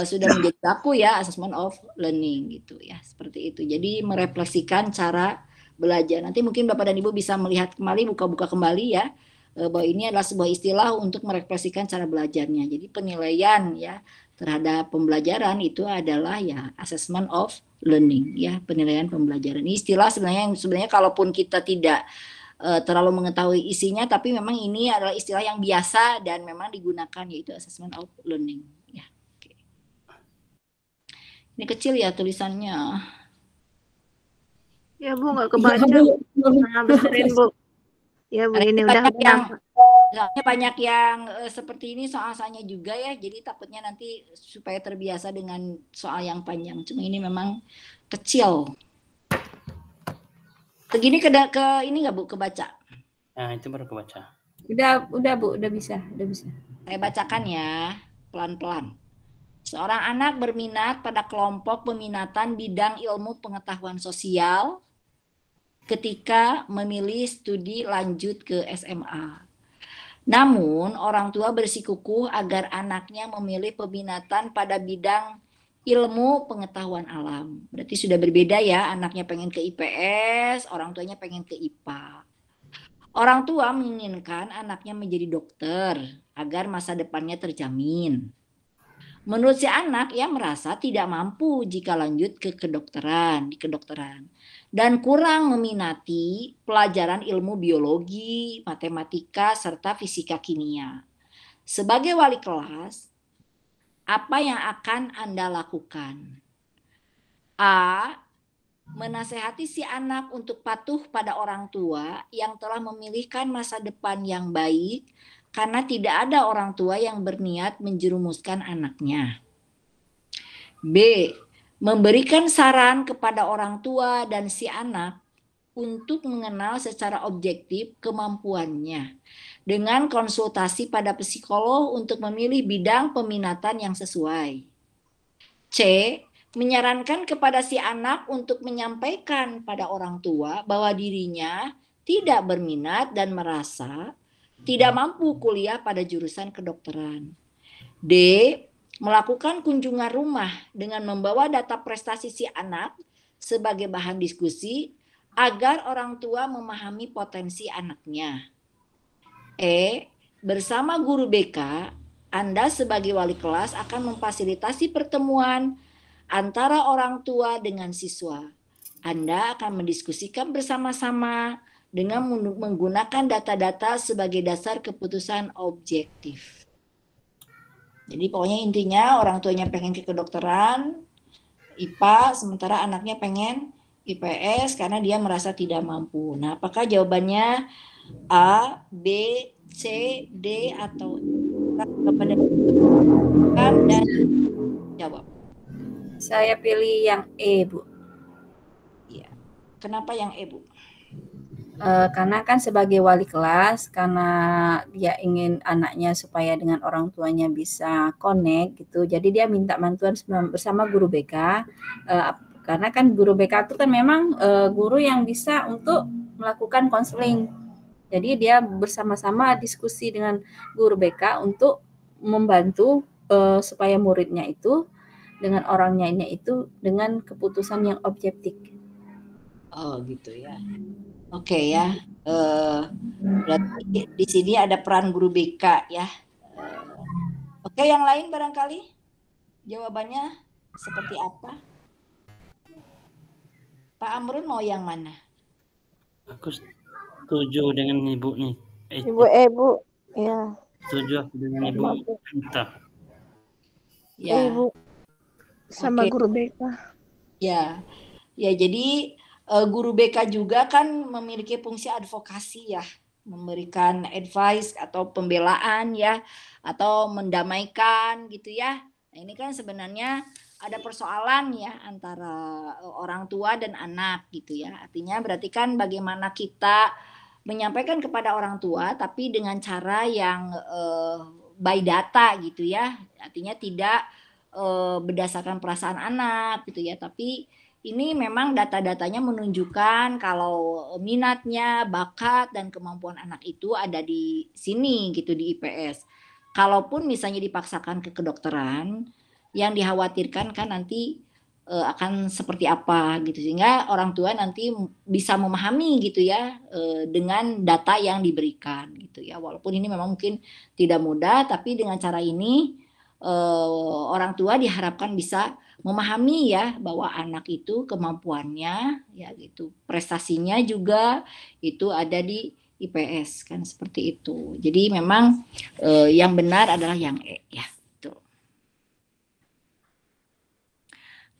sudah menjadi baku ya, assessment of learning gitu ya, seperti itu. Jadi merefleksikan cara belajar. Nanti mungkin Bapak dan Ibu bisa melihat kembali, buka-buka kembali ya, bahwa ini adalah sebuah istilah untuk merefleksikan cara belajarnya. Jadi penilaian ya terhadap pembelajaran itu adalah ya assessment of learning ya, penilaian pembelajaran. Ini istilah sebenarnya yang sebenarnya kalaupun kita tidak terlalu mengetahui isinya, tapi memang ini adalah istilah yang biasa dan memang digunakan, yaitu assessment of learning. Ya, oke. Ini kecil ya tulisannya. Ya Bu, nggak kebaca. Nah, benerin Bu. Ya Bu, ini udah banyak yang seperti ini soal-soalnya juga ya, jadi takutnya nanti supaya terbiasa dengan soal yang panjang. Cuma ini memang kecil. Begini ke ini nggak Bu, kebaca? Nah itu baru kebaca. Udah Bu, udah bisa. Saya bacakan ya, pelan-pelan. Seorang anak berminat pada kelompok peminatan bidang ilmu pengetahuan sosial ketika memilih studi lanjut ke SMA. Namun, orang tua bersikukuh agar anaknya memilih peminatan pada bidang ilmu pengetahuan alam. Berarti sudah berbeda ya, anaknya pengen ke IPS, orang tuanya pengen ke IPA. Orang tua menginginkan anaknya menjadi dokter agar masa depannya terjamin. Menurut si anak, ia merasa tidak mampu jika lanjut ke kedokteran, dan kurang meminati pelajaran ilmu biologi, matematika, serta fisika kimia. Sebagai wali kelas, apa yang akan Anda lakukan? A. Menasehati si anak untuk patuh pada orang tua yang telah memilihkan masa depan yang baik karena tidak ada orang tua yang berniat menjerumuskan anaknya. B. Memberikan saran kepada orang tua dan si anak untuk mengenal secara objektif kemampuannya dengan konsultasi pada psikolog untuk memilih bidang peminatan yang sesuai. C. Menyarankan kepada si anak untuk menyampaikan pada orang tua bahwa dirinya tidak berminat dan merasa tidak mampu kuliah pada jurusan kedokteran. D. Melakukan kunjungan rumah dengan membawa data prestasi si anak sebagai bahan diskusi agar orang tua memahami potensi anaknya. E. Bersama guru BK, Anda sebagai wali kelas akan memfasilitasi pertemuan antara orang tua dengan siswa. Anda akan mendiskusikan bersama-sama dengan menggunakan data-data sebagai dasar keputusan objektif. Jadi pokoknya intinya orang tuanya pengen ke kedokteran, IPA, sementara anaknya pengen IPS karena dia merasa tidak mampu. Nah, apakah jawabannya A, B, C, D, atau kan dan jawab? Saya pilih yang E, Bu. Iya. Kenapa yang E, Bu? Karena kan sebagai wali kelas, karena dia ingin anaknya supaya dengan orang tuanya bisa connect gitu, jadi dia minta bantuan bersama guru BK, karena kan guru BK itu kan memang guru yang bisa untuk melakukan konseling. Jadi dia bersama-sama diskusi dengan guru BK untuk membantu supaya muridnya itu dengan orangnya itu dengan keputusan yang objektif. Oh gitu ya. Oke ya. Berarti di sini ada peran guru BK ya. Oke, yang lain barangkali jawabannya seperti apa? Pak Amrun mau yang mana? Aku setuju dengan Ibu nih. Ibu Bu. Ya. Setuju aku dengan Ibu. Entah. Ya, Bu. Sama oke. guru BK. Ya, ya jadi guru BK juga kan memiliki fungsi advokasi ya, memberikan advice atau pembelaan ya, atau mendamaikan gitu ya. Nah, ini kan sebenarnya ada persoalan ya antara orang tua dan anak gitu ya. Artinya berarti kan bagaimana kita menyampaikan kepada orang tua tapi dengan cara yang by data gitu ya. Artinya tidak berdasarkan perasaan anak gitu ya, tapi ini memang data-datanya menunjukkan kalau minatnya, bakat dan kemampuan anak itu ada di sini gitu di IPS. Kalaupun misalnya dipaksakan ke kedokteran, yang dikhawatirkan kan nanti akan seperti apa gitu, sehingga orang tua nanti bisa memahami gitu ya dengan data yang diberikan gitu ya. Walaupun ini memang mungkin tidak mudah, tapi dengan cara ini orang tua diharapkan bisa memahami ya bahwa anak itu kemampuannya ya gitu, prestasinya juga itu ada di IPS kan seperti itu. Jadi memang yang benar adalah yang E ya. Gitu.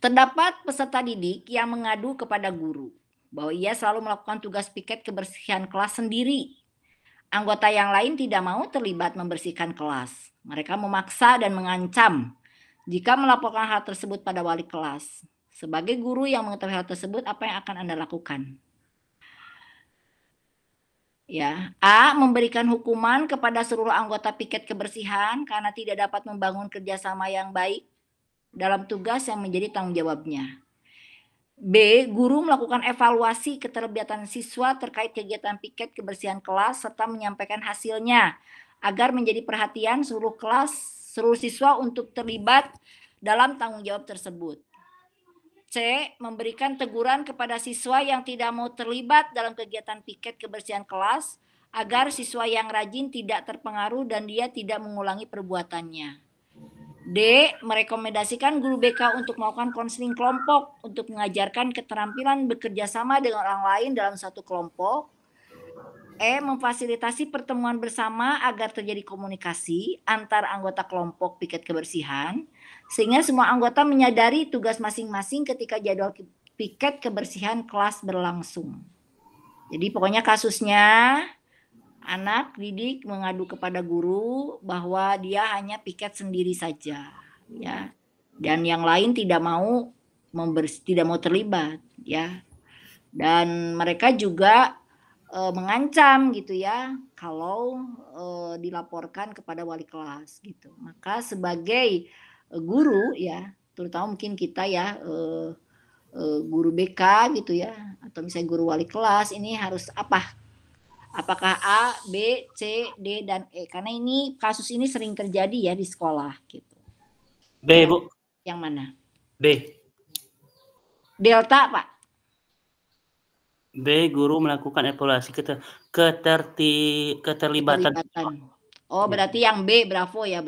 Terdapat peserta didik yang mengadu kepada guru bahwa ia selalu melakukan tugas piket kebersihan kelas sendiri. Anggota yang lain tidak mau terlibat membersihkan kelas. Mereka memaksa dan mengancam jika melaporkan hal tersebut pada wali kelas. Sebagai guru yang mengetahui hal tersebut, apa yang akan Anda lakukan? Ya, A. Memberikan hukuman kepada seluruh anggota piket kebersihan karena tidak dapat membangun kerjasama yang baik dalam tugas yang menjadi tanggung jawabnya. B. Guru melakukan evaluasi keterlibatan siswa terkait kegiatan piket kebersihan kelas serta menyampaikan hasilnya agar menjadi perhatian seluruh kelas, seluruh siswa untuk terlibat dalam tanggung jawab tersebut. C. Memberikan teguran kepada siswa yang tidak mau terlibat dalam kegiatan piket kebersihan kelas agar siswa yang rajin tidak terpengaruh dan dia tidak mengulangi perbuatannya. D. Merekomendasikan guru BK untuk melakukan konseling kelompok untuk mengajarkan keterampilan bekerja sama dengan orang lain dalam satu kelompok. E. Memfasilitasi pertemuan bersama agar terjadi komunikasi antar anggota kelompok piket kebersihan sehingga semua anggota menyadari tugas masing-masing ketika jadwal piket kebersihan kelas berlangsung. Jadi pokoknya kasusnya anak didik mengadu kepada guru bahwa dia hanya piket sendiri saja ya, dan yang lain tidak mau terlibat ya, dan mereka juga mengancam gitu ya kalau dilaporkan kepada wali kelas gitu. Maka sebagai guru ya, terutama mungkin kita ya guru BK gitu ya, atau misalnya guru wali kelas, ini harus apa? Apakah A, B, C, D, dan E? Karena ini kasus ini sering terjadi ya di sekolah gitu. B, Bu. Yang mana? B. Delta, Pak. B. Guru melakukan evaluasi keterlibatan. Oh, berarti yang B, Bravo ya.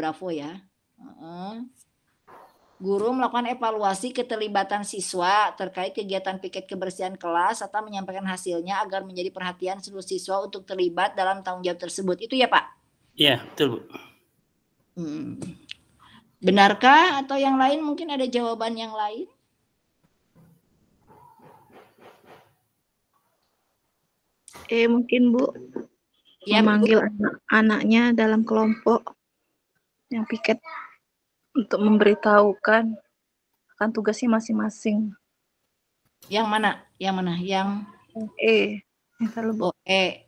Guru melakukan evaluasi keterlibatan siswa terkait kegiatan piket kebersihan kelas serta menyampaikan hasilnya agar menjadi perhatian seluruh siswa untuk terlibat dalam tanggung jawab tersebut. Itu ya, Pak? Iya, betul, Bu. Benarkah atau yang lain mungkin ada jawaban yang lain? Mungkin Bu Ya, memanggil anak-anaknya dalam kelompok yang piket untuk memberitahukan akan tugasnya masing-masing. Yang mana? Yang Bentar Bu.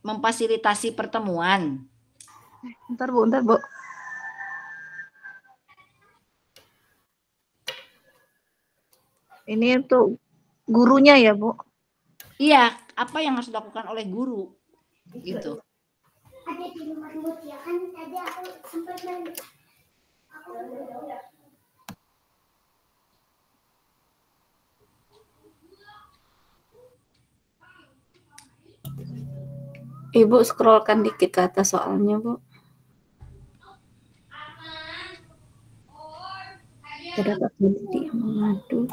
Memfasilitasi pertemuan. Bentar Bu. Ini untuk gurunya ya, Bu? Iya, apa yang harus dilakukan oleh guru? Gitu. Ada di rumah ya kan, tadi aku sempat Ibu scrollkan dikit ke atas soalnya, Bu. Terdapat pendidik yang mengadu.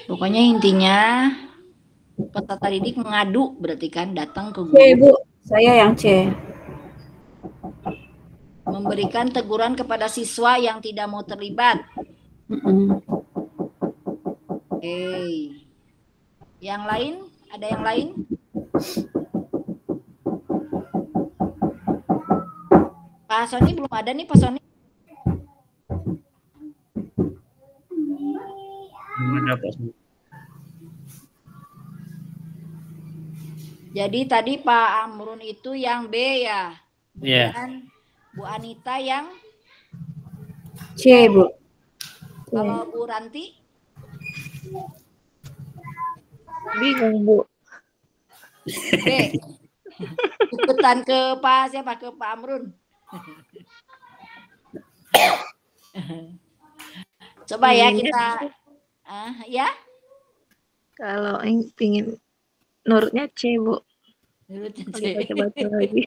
Pokoknya intinya peserta didik mengadu berarti kan datang ke C, guru. Bu. Saya yang C. Memberikan teguran kepada siswa yang tidak mau terlibat. Oke. Yang lain? Ada yang lain? Pak Sony belum ada nih, Pak Sony. Gimana Pak? Jadi tadi Pak Amrun itu yang B ya. Iya. Dan Bu Anita yang C, Bu. kalau Bu Ranti Bingung, Bu. B. Ikutan ke Pak siapa? Ke Pak Amrun. Coba ya kita ya. Kalau pingin nurutnya C, Bu. Nurutnya C. Baca-baca lagi.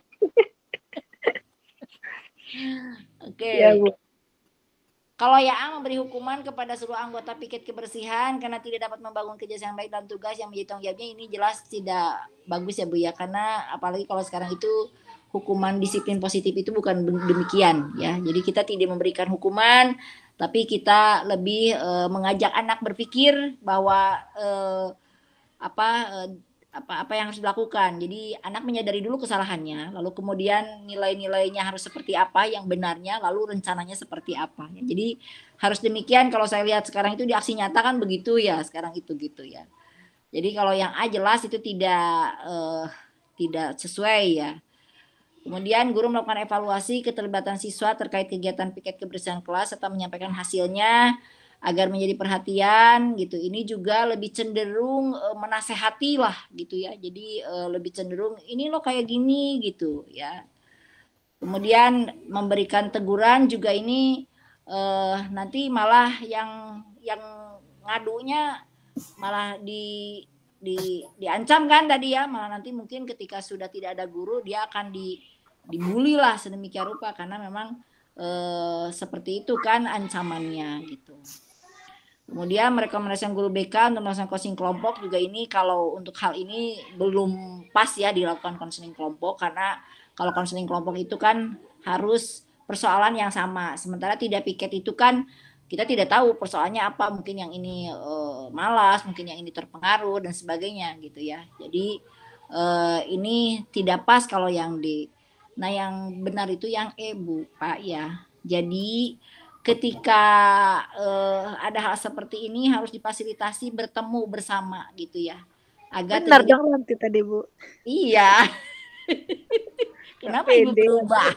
Oke. Ya, Bu. Kalau yang A memberi hukuman kepada seluruh anggota piket kebersihan karena tidak dapat membangun kerja yang baik dan tugas yang menjadi tanggung jawabnya, ini jelas tidak bagus ya Bu ya, karena apalagi kalau sekarang itu hukuman disiplin positif itu bukan demikian ya. Jadi kita tidak memberikan hukuman, tapi kita lebih mengajak anak berpikir bahwa apa yang harus dilakukan. Jadi anak menyadari dulu kesalahannya, lalu kemudian nilai-nilainya harus seperti apa yang benarnya, lalu rencananya seperti apa. Jadi harus demikian. Kalau saya lihat sekarang itu di aksi nyata kan begitu ya, sekarang itu gitu ya. Jadi kalau yang A jelas itu tidak sesuai ya. Kemudian guru melakukan evaluasi keterlibatan siswa terkait kegiatan piket kebersihan kelas serta menyampaikan hasilnya agar menjadi perhatian gitu. Ini juga lebih cenderung menasehati lah gitu ya. Jadi lebih cenderung ini lo kayak gini gitu ya. Kemudian memberikan teguran juga ini nanti malah yang ngadunya malah diancam kan tadi ya, malah nanti mungkin ketika sudah tidak ada guru dia akan dibully lah sedemikian rupa karena memang seperti itu kan ancamannya gitu. Kemudian merekomendasikan guru BK untuk melakukan counseling kelompok juga ini kalau untuk hal ini belum pas ya dilakukan counseling kelompok, karena kalau counseling kelompok itu kan harus persoalan yang sama. Sementara tidak piket itu kan kita tidak tahu persoalannya apa, mungkin yang ini malas, mungkin yang ini terpengaruh dan sebagainya gitu ya. Jadi ini tidak pas kalau yang D. Nah yang benar itu yang E Bu Pak ya. Jadi ketika ada hal seperti ini harus difasilitasi bertemu bersama gitu ya. Agar Benar dong nanti tadi, Bu. Iya. Kenapa Ibu berubah?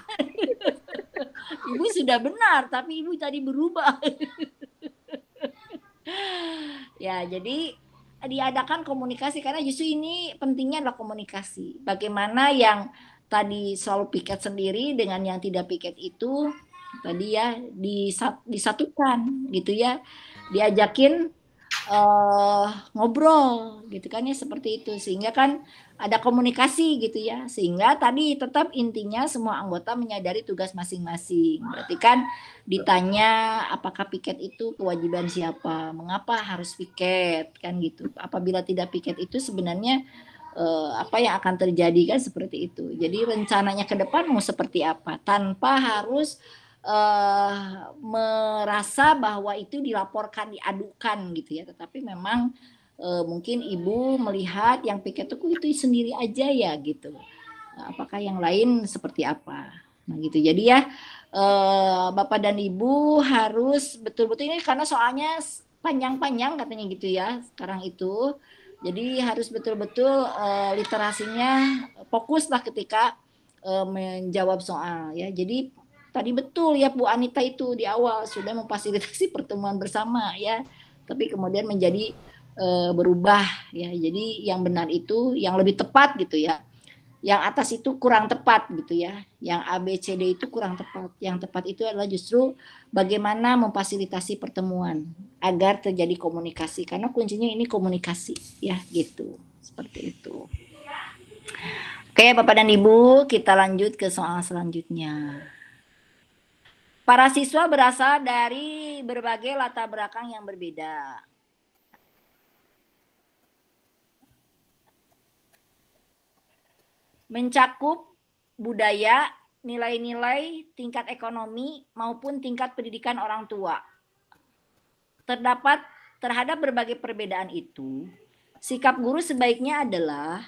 Ibu sudah benar, tapi Ibu tadi berubah. Ya, jadi diadakan komunikasi karena justru ini pentingnya adalah komunikasi. Bagaimana yang tadi selalu piket sendiri dengan yang tidak piket itu tadi ya disatukan gitu ya, diajakin ngobrol gitu kan ya, seperti itu sehingga kan ada komunikasi gitu ya, sehingga tadi tetap intinya semua anggota menyadari tugas masing-masing. Berarti kan ditanya apakah piket itu kewajiban siapa, mengapa harus piket kan gitu. Apabila tidak piket itu sebenarnya apa yang akan terjadi kan seperti itu. Jadi rencananya ke depan mau seperti apa tanpa harus merasa bahwa itu dilaporkan, diadukan gitu ya, tetapi memang mungkin ibu melihat yang piket itu sendiri aja ya gitu. Apakah yang lain seperti apa? Nah gitu. Jadi ya Bapak dan Ibu harus betul-betul ini karena soalnya panjang-panjang katanya gitu ya sekarang itu. Jadi harus betul-betul literasinya fokuslah ketika menjawab soal ya. Jadi tadi betul ya Bu Anita itu di awal sudah memfasilitasi pertemuan bersama ya, tapi kemudian menjadi berubah ya. Jadi yang benar itu yang lebih tepat gitu ya. Yang atas itu kurang tepat gitu ya. Yang A, B, C, D itu kurang tepat. Yang tepat itu adalah justru bagaimana memfasilitasi pertemuan agar terjadi komunikasi. Karena kuncinya ini komunikasi ya gitu. Seperti itu. Oke Bapak dan Ibu, kita lanjut ke soal selanjutnya. Para siswa berasal dari berbagai latar belakang yang berbeda. mencakup budaya, nilai-nilai, tingkat ekonomi, maupun tingkat pendidikan orang tua. Terhadap berbagai perbedaan itu, sikap guru sebaiknya adalah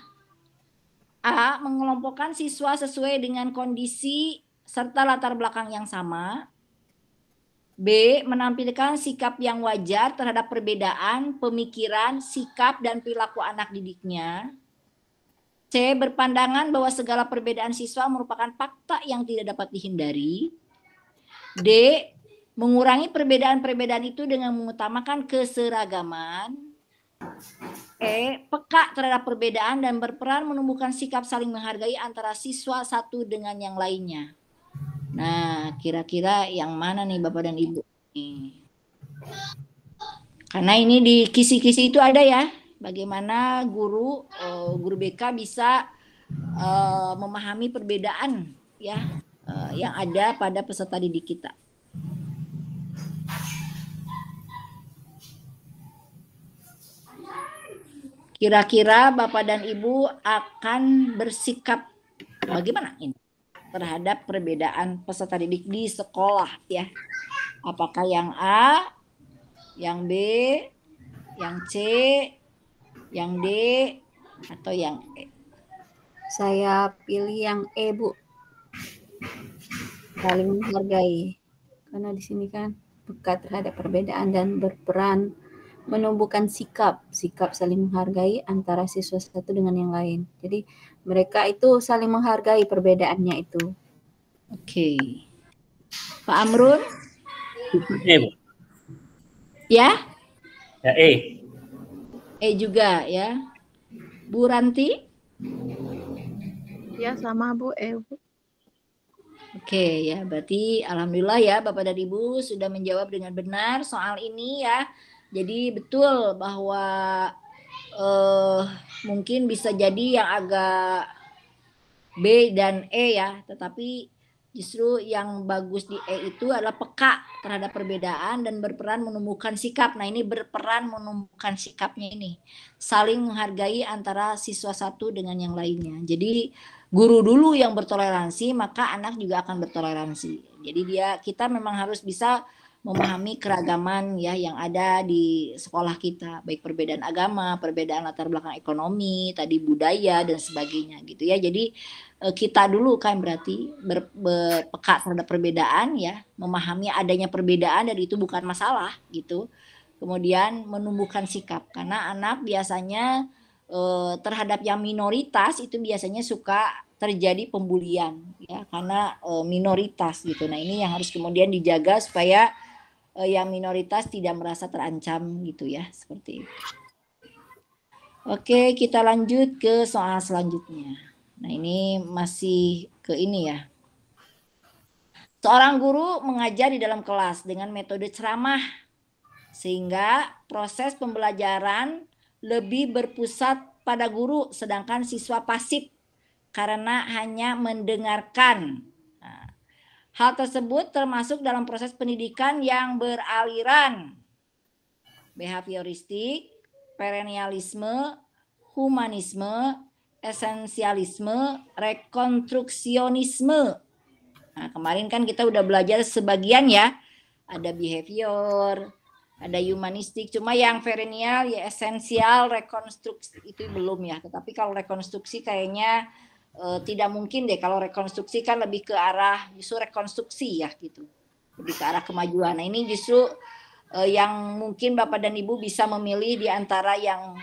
A. Mengelompokkan siswa sesuai dengan kondisi serta latar belakang yang sama. B. Menampilkan sikap yang wajar terhadap perbedaan pemikiran, sikap, dan perilaku anak didiknya. C. Berpandangan bahwa segala perbedaan siswa merupakan fakta yang tidak dapat dihindari. D. Mengurangi perbedaan-perbedaan itu dengan mengutamakan keseragaman. E. Peka terhadap perbedaan dan berperan menumbuhkan sikap saling menghargai antara siswa satu dengan yang lainnya. Nah, kira-kira yang mana nih Bapak dan Ibu? Karena ini di kisi-kisi itu ada ya, bagaimana guru BK bisa memahami perbedaan ya yang ada pada peserta didik kita. Kira-kira Bapak dan Ibu akan bersikap bagaimana ini terhadap perbedaan peserta didik di sekolah ya? Apakah yang A, yang B, yang C, yang D, atau yang E? Saya pilih yang E, Bu. Saling menghargai. Karena di sini kan peka terhadap perbedaan dan berperan menumbuhkan sikap saling menghargai antara siswa satu dengan yang lain. Jadi mereka itu saling menghargai perbedaannya itu. Oke. Pak Amrun? E, Bu. Ya? Ya, E. E juga ya. Bu Ranti? Ya sama Bu, Bu. Oke ya, berarti alhamdulillah ya Bapak dan Ibu sudah menjawab dengan benar soal ini ya. Jadi betul bahwa mungkin bisa jadi yang agak B dan E ya, tetapi justru yang bagus di E itu adalah peka terhadap perbedaan dan berperan menumbuhkan sikap. Nah ini berperan menumbuhkan sikapnya ini. Saling menghargai antara siswa satu dengan yang lainnya. Jadi guru dulu yang bertoleransi, maka anak juga akan bertoleransi. Jadi kita memang harus bisa memahami keragaman ya yang ada di sekolah kita, baik perbedaan agama, perbedaan latar belakang ekonomi, tadi budaya dan sebagainya gitu ya. Jadi kita dulu kan berarti berpeka terhadap perbedaan ya, memahami adanya perbedaan dan itu bukan masalah gitu. Kemudian menumbuhkan sikap karena anak biasanya terhadap yang minoritas itu biasanya suka terjadi pembulian ya karena minoritas gitu. Nah ini yang harus kemudian dijaga supaya yang minoritas tidak merasa terancam gitu ya, seperti itu. Oke, kita lanjut ke soal selanjutnya. Nah ini masih ke ini ya. Seorang guru mengajar di dalam kelas dengan metode ceramah sehingga proses pembelajaran lebih berpusat pada guru sedangkan siswa pasif karena hanya mendengarkan. Hal tersebut termasuk dalam proses pendidikan yang beraliran behavioristik, perennialisme, humanisme, esensialisme, rekonstruksionisme. Nah, kemarin kan kita udah belajar sebagian ya, ada behavior, ada humanistik, cuma yang perennial ya esensial, rekonstruksi itu belum ya. Tetapi kalau rekonstruksi kayaknya tidak mungkin deh, kalau rekonstruksi kan lebih ke arah justru rekonstruksi ya gitu, lebih ke arah kemajuan. Nah ini justru yang mungkin Bapak dan Ibu bisa memilih di antara yang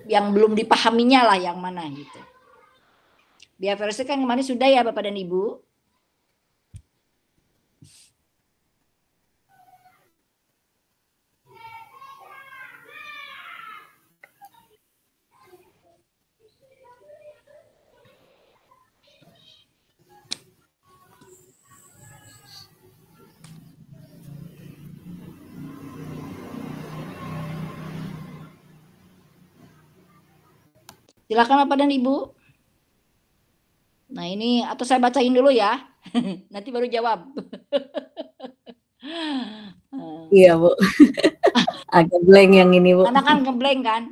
yang belum dipahaminya lah yang mana gitu. Behavioristik kan kemarin sudah ya Bapak dan Ibu. Silakan Bapak dan Ibu. Nah ini, atau saya bacain dulu ya, nanti baru jawab. Iya Bu, agak blank yang ini Bu. Karena kan ngeblank kan.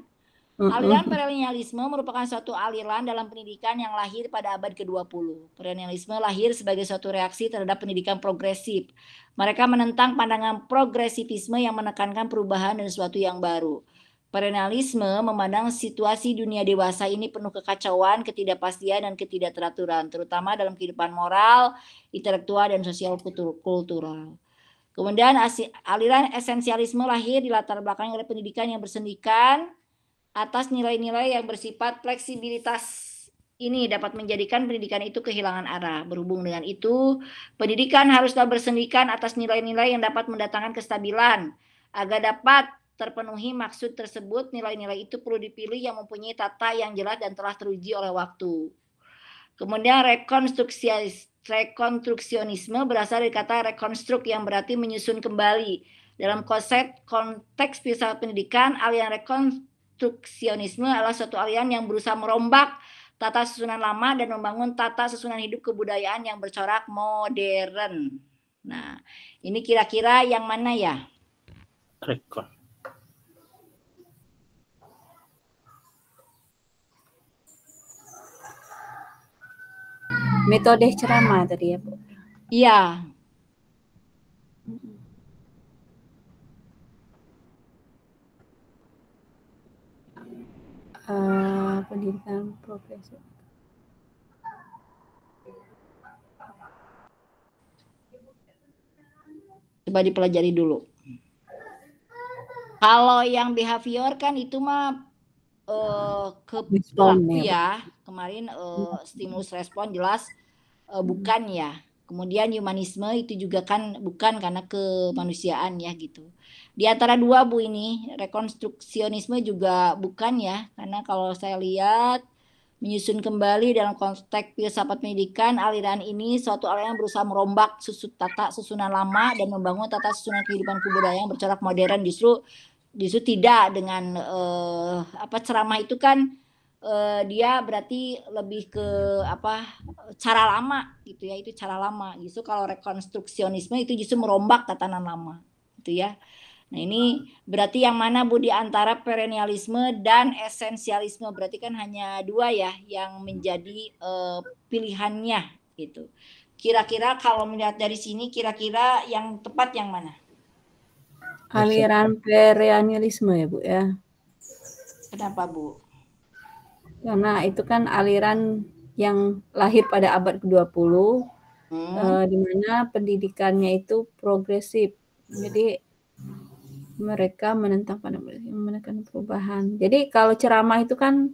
Aliran perennialisme merupakan suatu aliran dalam pendidikan yang lahir pada abad ke-20. Perennialisme lahir sebagai suatu reaksi terhadap pendidikan progresif. Mereka menentang pandangan progresivisme yang menekankan perubahan dan sesuatu yang baru. Perennialisme memandang situasi dunia dewasa ini penuh kekacauan, ketidakpastian, dan ketidakteraturan, terutama dalam kehidupan moral, intelektual, dan sosial kultural. Kemudian aliran esensialisme lahir di latar belakang oleh pendidikan yang bersendikan atas nilai-nilai yang bersifat fleksibilitas. Ini dapat menjadikan pendidikan itu kehilangan arah. Berhubung dengan itu, pendidikan haruslah bersendikan atas nilai-nilai yang dapat mendatangkan kestabilan. Agar dapat terpenuhi maksud tersebut, nilai-nilai itu perlu dipilih yang mempunyai tata yang jelas dan telah teruji oleh waktu. Kemudian rekonstruksionisme berasal dari kata rekonstruk yang berarti menyusun kembali. Dalam konteks filsafat pendidikan, aliran rekonstruksionisme adalah suatu aliran yang berusaha merombak tata susunan lama dan membangun tata susunan hidup kebudayaan yang bercorak modern. Nah, ini kira-kira yang mana ya? Rekon. Metode ceramah tadi ya, Bu. Iya. Pendidikan progresif. Coba dipelajari dulu. Kalau yang behavior kan itu mah ke perilaku ya. Kemarin stimulus respon jelas bukan ya. Kemudian humanisme itu juga kan bukan karena kemanusiaan ya gitu. Di antara dua Bu ini, rekonstruksionisme juga bukan ya. Karena kalau saya lihat menyusun kembali dalam konteks filsafat pendidikan, aliran ini suatu aliran yang berusaha merombak tata susunan lama dan membangun tata susunan kehidupan kebudayaan yang bercorak modern. Justru tidak dengan ceramah itu kan dia berarti lebih ke cara lama gitu ya, itu cara lama. Justru kalau rekonstruksionisme itu justru merombak tatanan lama gitu ya. Nah, ini berarti yang mana Bu di antara perennialisme dan esensialisme? Berarti kan hanya dua ya yang menjadi pilihannya gitu. Kira-kira kalau melihat dari sini kira-kira yang tepat yang mana? Aliran perennialisme ya, Bu ya. Kenapa, Bu? Karena itu kan aliran yang lahir pada abad ke-20 di mana pendidikannya itu progresif. Jadi mereka menentang perubahan. Jadi kalau ceramah itu kan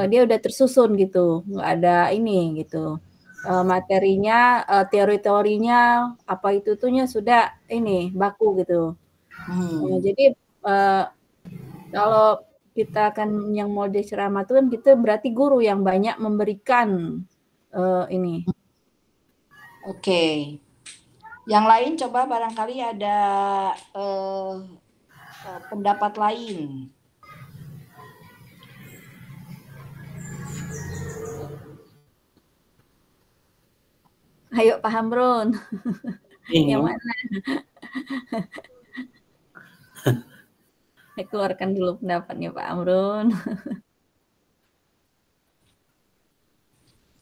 dia udah tersusun gitu, nggak ada ini gitu. Materinya, teori-teorinya apa itu tuhnya sudah ini baku gitu. Jadi kalau kita akan yang mode ceramah itu kan kita berarti guru yang banyak memberikan ini. Oke. Yang lain coba barangkali ada pendapat lain. Ayo Pak Hamron. Yang mana? Saya keluarkan dulu pendapatnya Pak Hamron.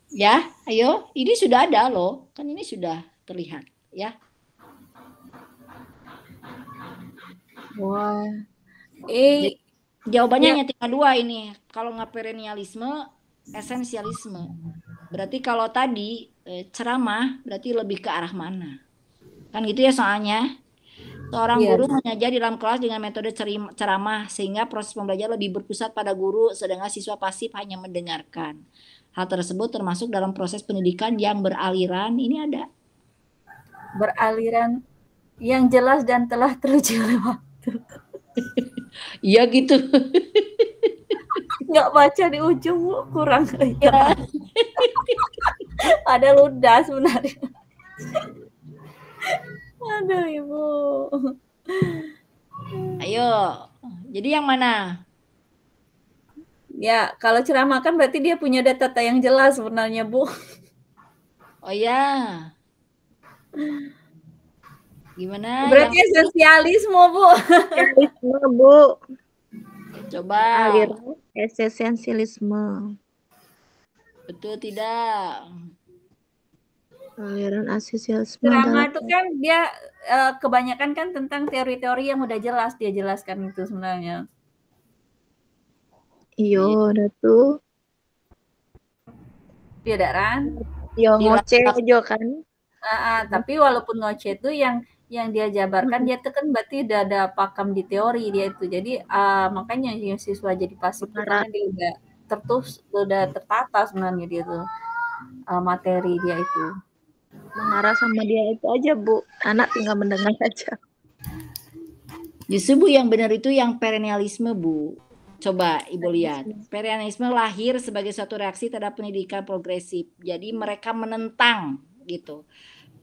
Ya, ayo. Ini sudah ada loh. Kan ini sudah terlihat ya. Wah. Jawabannya hanya tinggal dua ini. Kalau nggak perennialisme, esensialisme. Berarti kalau tadi ceramah berarti lebih ke arah mana? Kan gitu ya soalnya. Seorang guru mengajar di dalam kelas dengan metode ceramah sehingga proses pembelajaran lebih berpusat pada guru sedangkan siswa pasif hanya mendengarkan. Hal tersebut termasuk dalam proses pendidikan yang beraliran. Ini ada. Beraliran yang jelas dan telah teruji oleh waktu. Iya gitu. Nggak baca di ujung kurang ya. Ada ludah sebenarnya. Aduh Ibu. Ayo. Jadi yang mana? Ya kalau ceramah kan berarti dia punya data yang jelas sebenarnya Bu. Oh ya. Gimana? Berarti esensialisme Bu. Esensialisme Bu. Coba. Aliran eksistensialisme. Betul tidak? Aliran eksistensialisme Drama adalah itu kan dia kebanyakan kan tentang teori-teori yang udah jelas dia jelaskan itu sebenarnya. iyo ada tuh Iya, Ran? yo ngoceh aja kan. Tapi walaupun ngoceh itu yang dia jabarkan dia tuh kan berarti udah ada pakam di teori dia itu. Jadi makanya yang siswa jadi pasif tuh karena dia udah tertata sebenarnya dia tuh materi dia itu. Mengarah sama dia itu aja, Bu. Anak tinggal mendengar saja. Justru Bu yang benar itu yang perennialisme, Bu. Coba Ibu lihat. Perennialisme lahir sebagai suatu reaksi terhadap pendidikan progresif. Jadi mereka menentang gitu.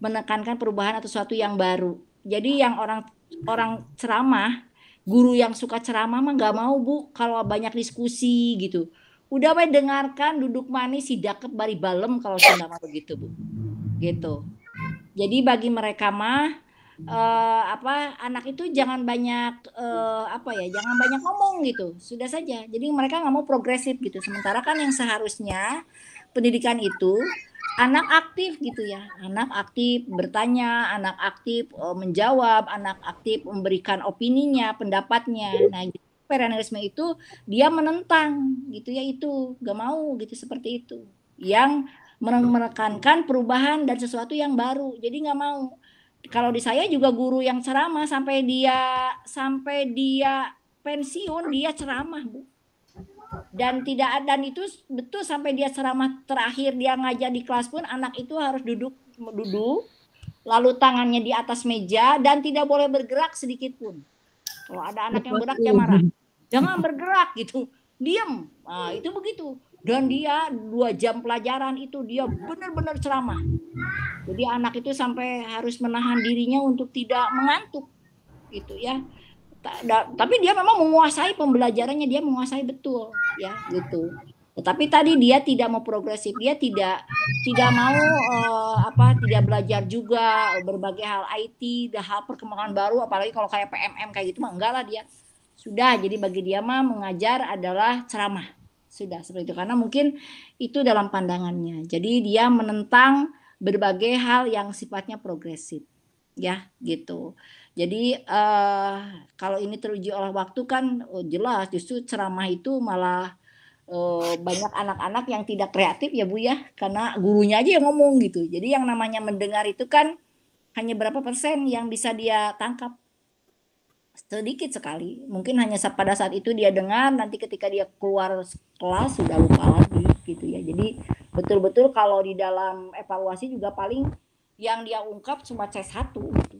Menekankan perubahan atau sesuatu yang baru. Jadi yang orang ceramah, guru yang suka ceramah mah nggak mau, Bu, kalau banyak diskusi gitu. Udah bae dengarkan, duduk manis, sidakep bari balem kalau Sunda mah begitu, Bu. Gitu. Jadi bagi mereka mah anak itu jangan banyak jangan banyak ngomong gitu, sudah saja. Jadi mereka nggak mau progresif gitu. Sementara kan yang seharusnya pendidikan itu anak aktif gitu ya, anak aktif bertanya, anak aktif menjawab, anak aktif memberikan opininya, pendapatnya. Nah, perennialisme itu dia menentang gitu ya, itu nggak mau gitu seperti itu, yang menekankan perubahan dan sesuatu yang baru. Jadi nggak mau. Kalau di saya juga guru yang ceramah sampai dia pensiun dia ceramah, Bu. Dan itu betul sampai dia ceramah terakhir dia ngajar di kelas pun anak itu harus duduk lalu tangannya di atas meja dan tidak boleh bergerak sedikit pun. Kalau ada anak yang bergerak dia marah. Jangan bergerak gitu. Diam. Nah, itu begitu. Dan dia 2 jam pelajaran itu dia benar-benar ceramah. Jadi anak itu sampai harus menahan dirinya untuk tidak mengantuk gitu ya. Tapi dia memang menguasai pembelajarannya, dia menguasai betul ya gitu. Tetapi tadi dia tidak mau progresif, dia tidak mau tidak belajar juga berbagai hal IT, hal perkembangan baru, apalagi kalau kayak PMM kayak gitu mah enggak lah dia. Sudah, jadi bagi dia mah mengajar adalah ceramah. Sudah seperti itu, karena mungkin itu dalam pandangannya. Jadi dia menentang berbagai hal yang sifatnya progresif, ya gitu. Jadi kalau ini teruji oleh waktu kan jelas justru ceramah itu malah banyak anak-anak yang tidak kreatif ya Bu ya, karena gurunya aja yang ngomong gitu. Jadi yang namanya mendengar itu kan hanya berapa persen yang bisa dia tangkap. Sedikit sekali, mungkin hanya pada saat itu dia dengar, nanti ketika dia keluar kelas sudah lupa lagi gitu ya. Jadi betul-betul kalau di dalam evaluasi juga paling yang dia ungkap cuma C1 gitu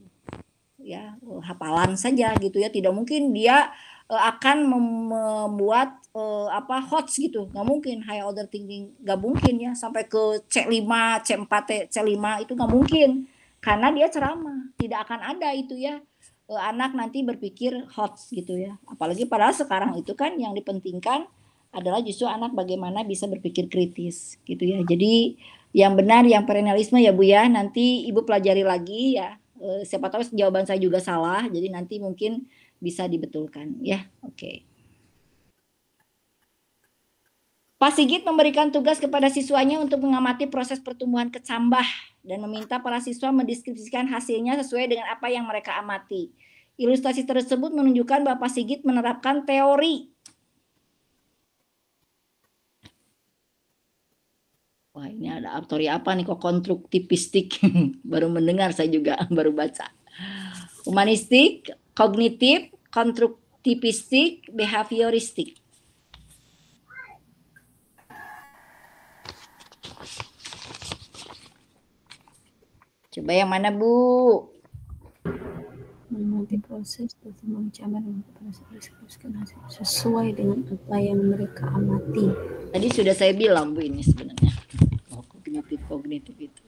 ya, hafalan saja gitu ya. Tidak mungkin dia akan membuat hots gitu, nggak mungkin. High order thinking nggak mungkin ya, sampai ke C5, C4, C5 itu nggak mungkin, karena dia ceramah, tidak akan ada itu ya. Anak nanti berpikir hots gitu ya. Apalagi padahal sekarang itu kan yang dipentingkan adalah justru anak bagaimana bisa berpikir kritis gitu ya. Jadi yang benar yang perennialisme ya Bu ya. Nanti Ibu pelajari lagi ya. Siapa tahu jawaban saya juga salah. Jadi nanti mungkin bisa dibetulkan ya. Oke. Pak Sigit memberikan tugas kepada siswanya untuk mengamati proses pertumbuhan kecambah dan meminta para siswa mendeskripsikan hasilnya sesuai dengan apa yang mereka amati. Ilustrasi tersebut menunjukkan Bapak Sigit menerapkan teori. Wah, ini ada teori apa nih kok konstruktivistik? Baru mendengar saya juga, baru baca. Humanistik, kognitif, konstruktivistik, behavioristik. Coba yang mana Bu? Mengamati proses pertumbuhan cabang sesuai dengan apa yang mereka amati. Tadi sudah saya bilang Bu ini sebenarnya. Kognitif itu.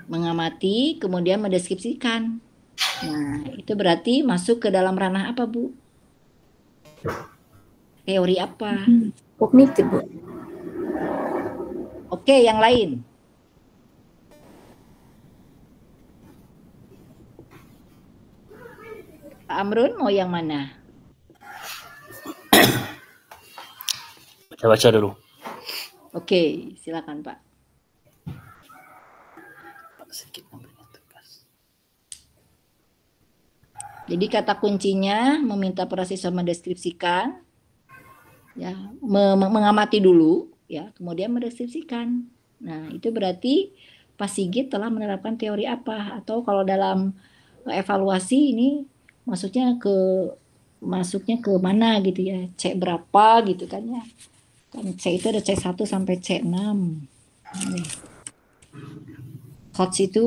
Mengamati, kemudian mendeskripsikan. Nah, itu berarti masuk ke dalam ranah apa Bu? Teori apa? Kognitif Bu. Oke, yang lain. Pak Amrun mau yang mana? Baca dulu. Oke, silakan Pak. Jadi kata kuncinya meminta para siswa mendeskripsikan, ya, mengamati dulu, ya, kemudian mendeskripsikan. Nah, itu berarti Pak Sigit telah menerapkan teori apa? Atau kalau dalam evaluasi ini masuknya ke mana gitu ya? C berapa gitu kan ya? Kan C itu ada C1 sampai C6. Nih. Coach itu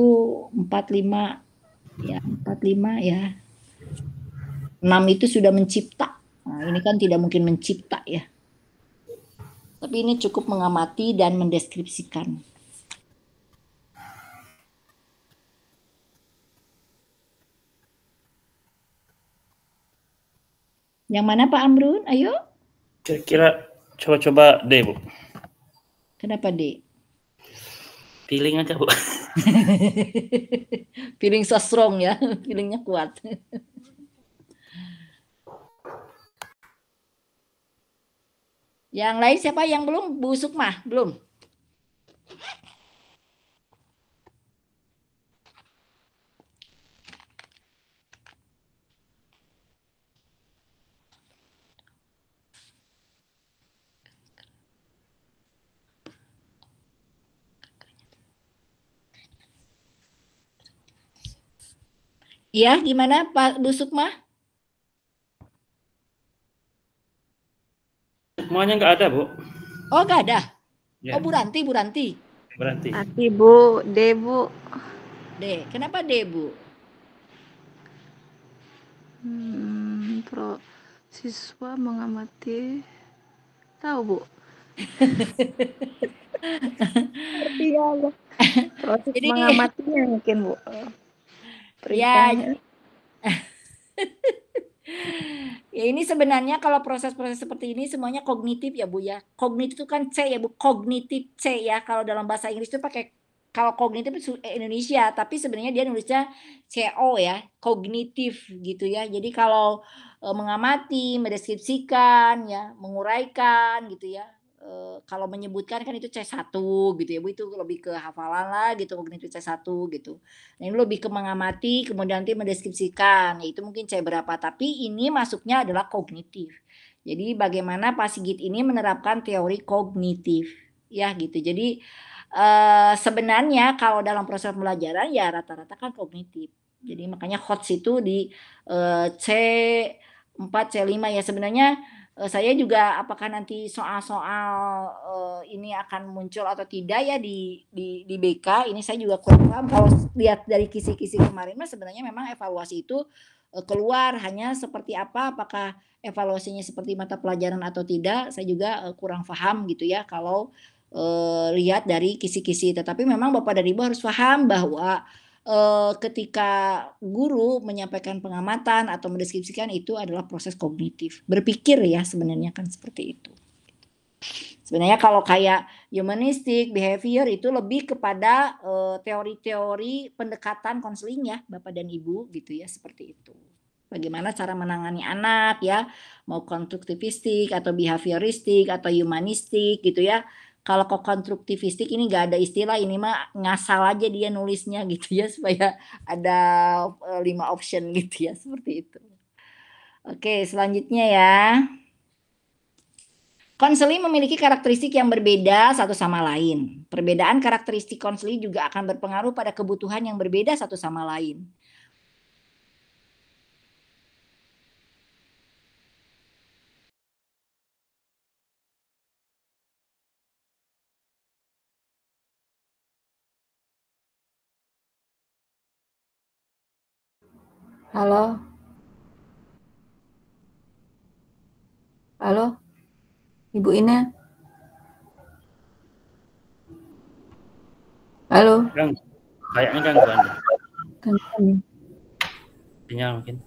45 ya, 45 ya. 6 itu sudah mencipta. Nah, ini kan tidak mungkin mencipta ya. Tapi ini cukup mengamati dan mendeskripsikan. Yang mana Pak Amrun? Ayo. Kira-kira coba-coba deh, Bu. Kenapa, Dek? Feeling aja, Bu. Feeling so strong ya, feelingnya kuat. Yang lain siapa yang belum? Bu Sukmah, belum? Iya, gimana Pak Bu Sukmah? Semuanya nggak ada, Bu. Oh, nggak ada. Ya, Oh, Bu Ranti. berarti. Hati Bu, D Bu. D. Kenapa D, Bu? Siswa mengamati. Tahu Bu. Artinya apa? Proses Jadi mengamatinya mungkin Bu. ya, Perintahnya. ya ini sebenarnya kalau proses-proses seperti ini semuanya kognitif ya Bu ya. Kognitif itu kan C ya Bu, kognitif C ya. Kalau dalam bahasa Inggris itu pakai, kalau kognitif itu Indonesia, tapi sebenarnya dia nulisnya CO ya, kognitif gitu ya. Jadi kalau mengamati, mendeskripsikan ya, menguraikan gitu ya. Kalau menyebutkan kan itu C1 gitu ya Bu, itu lebih ke hafalan lah gitu, kognitif C1 gitu. Nah, ini lebih ke mengamati, kemudian nanti mendeskripsikan, yaitu mungkin C berapa, tapi ini masuknya adalah kognitif. Jadi bagaimana Pak Sigit ini menerapkan teori kognitif, ya gitu. Jadi sebenarnya kalau dalam proses pembelajaran ya rata-rata kan kognitif. Jadi makanya HOTS itu di C4, C5 ya sebenarnya. Saya juga apakah nanti soal-soal ini akan muncul atau tidak ya di BK, ini saya juga kurang paham. Kalau lihat dari kisi-kisi kemarin mah sebenarnya memang evaluasi itu keluar, hanya seperti apa, apakah evaluasinya seperti mata pelajaran atau tidak, saya juga kurang paham gitu ya kalau lihat dari kisi-kisi. Tetapi memang Bapak dan Ibu harus paham bahwa ketika guru menyampaikan pengamatan atau mendeskripsikan itu adalah proses kognitif. Berpikir ya sebenarnya kan seperti itu. Sebenarnya kalau kayak humanistik, behavior itu lebih kepada teori-teori pendekatan konseling ya Bapak dan Ibu gitu ya, seperti itu. Bagaimana cara menangani anak ya, mau konstruktivistik atau behavioristik atau humanistik gitu ya. Kalau kok konstruktivistik ini nggak ada istilah, ini mah ngasal aja dia nulisnya gitu ya supaya ada 5 option gitu ya, seperti itu. Oke, selanjutnya ya. Konseli memiliki karakteristik yang berbeda satu sama lain. Perbedaan karakteristik konseli juga akan berpengaruh pada kebutuhan yang berbeda satu sama lain. Halo, halo, Ibu Ina. Halo. Kayaknya gangguan. Gangguan. Sinyal mungkin.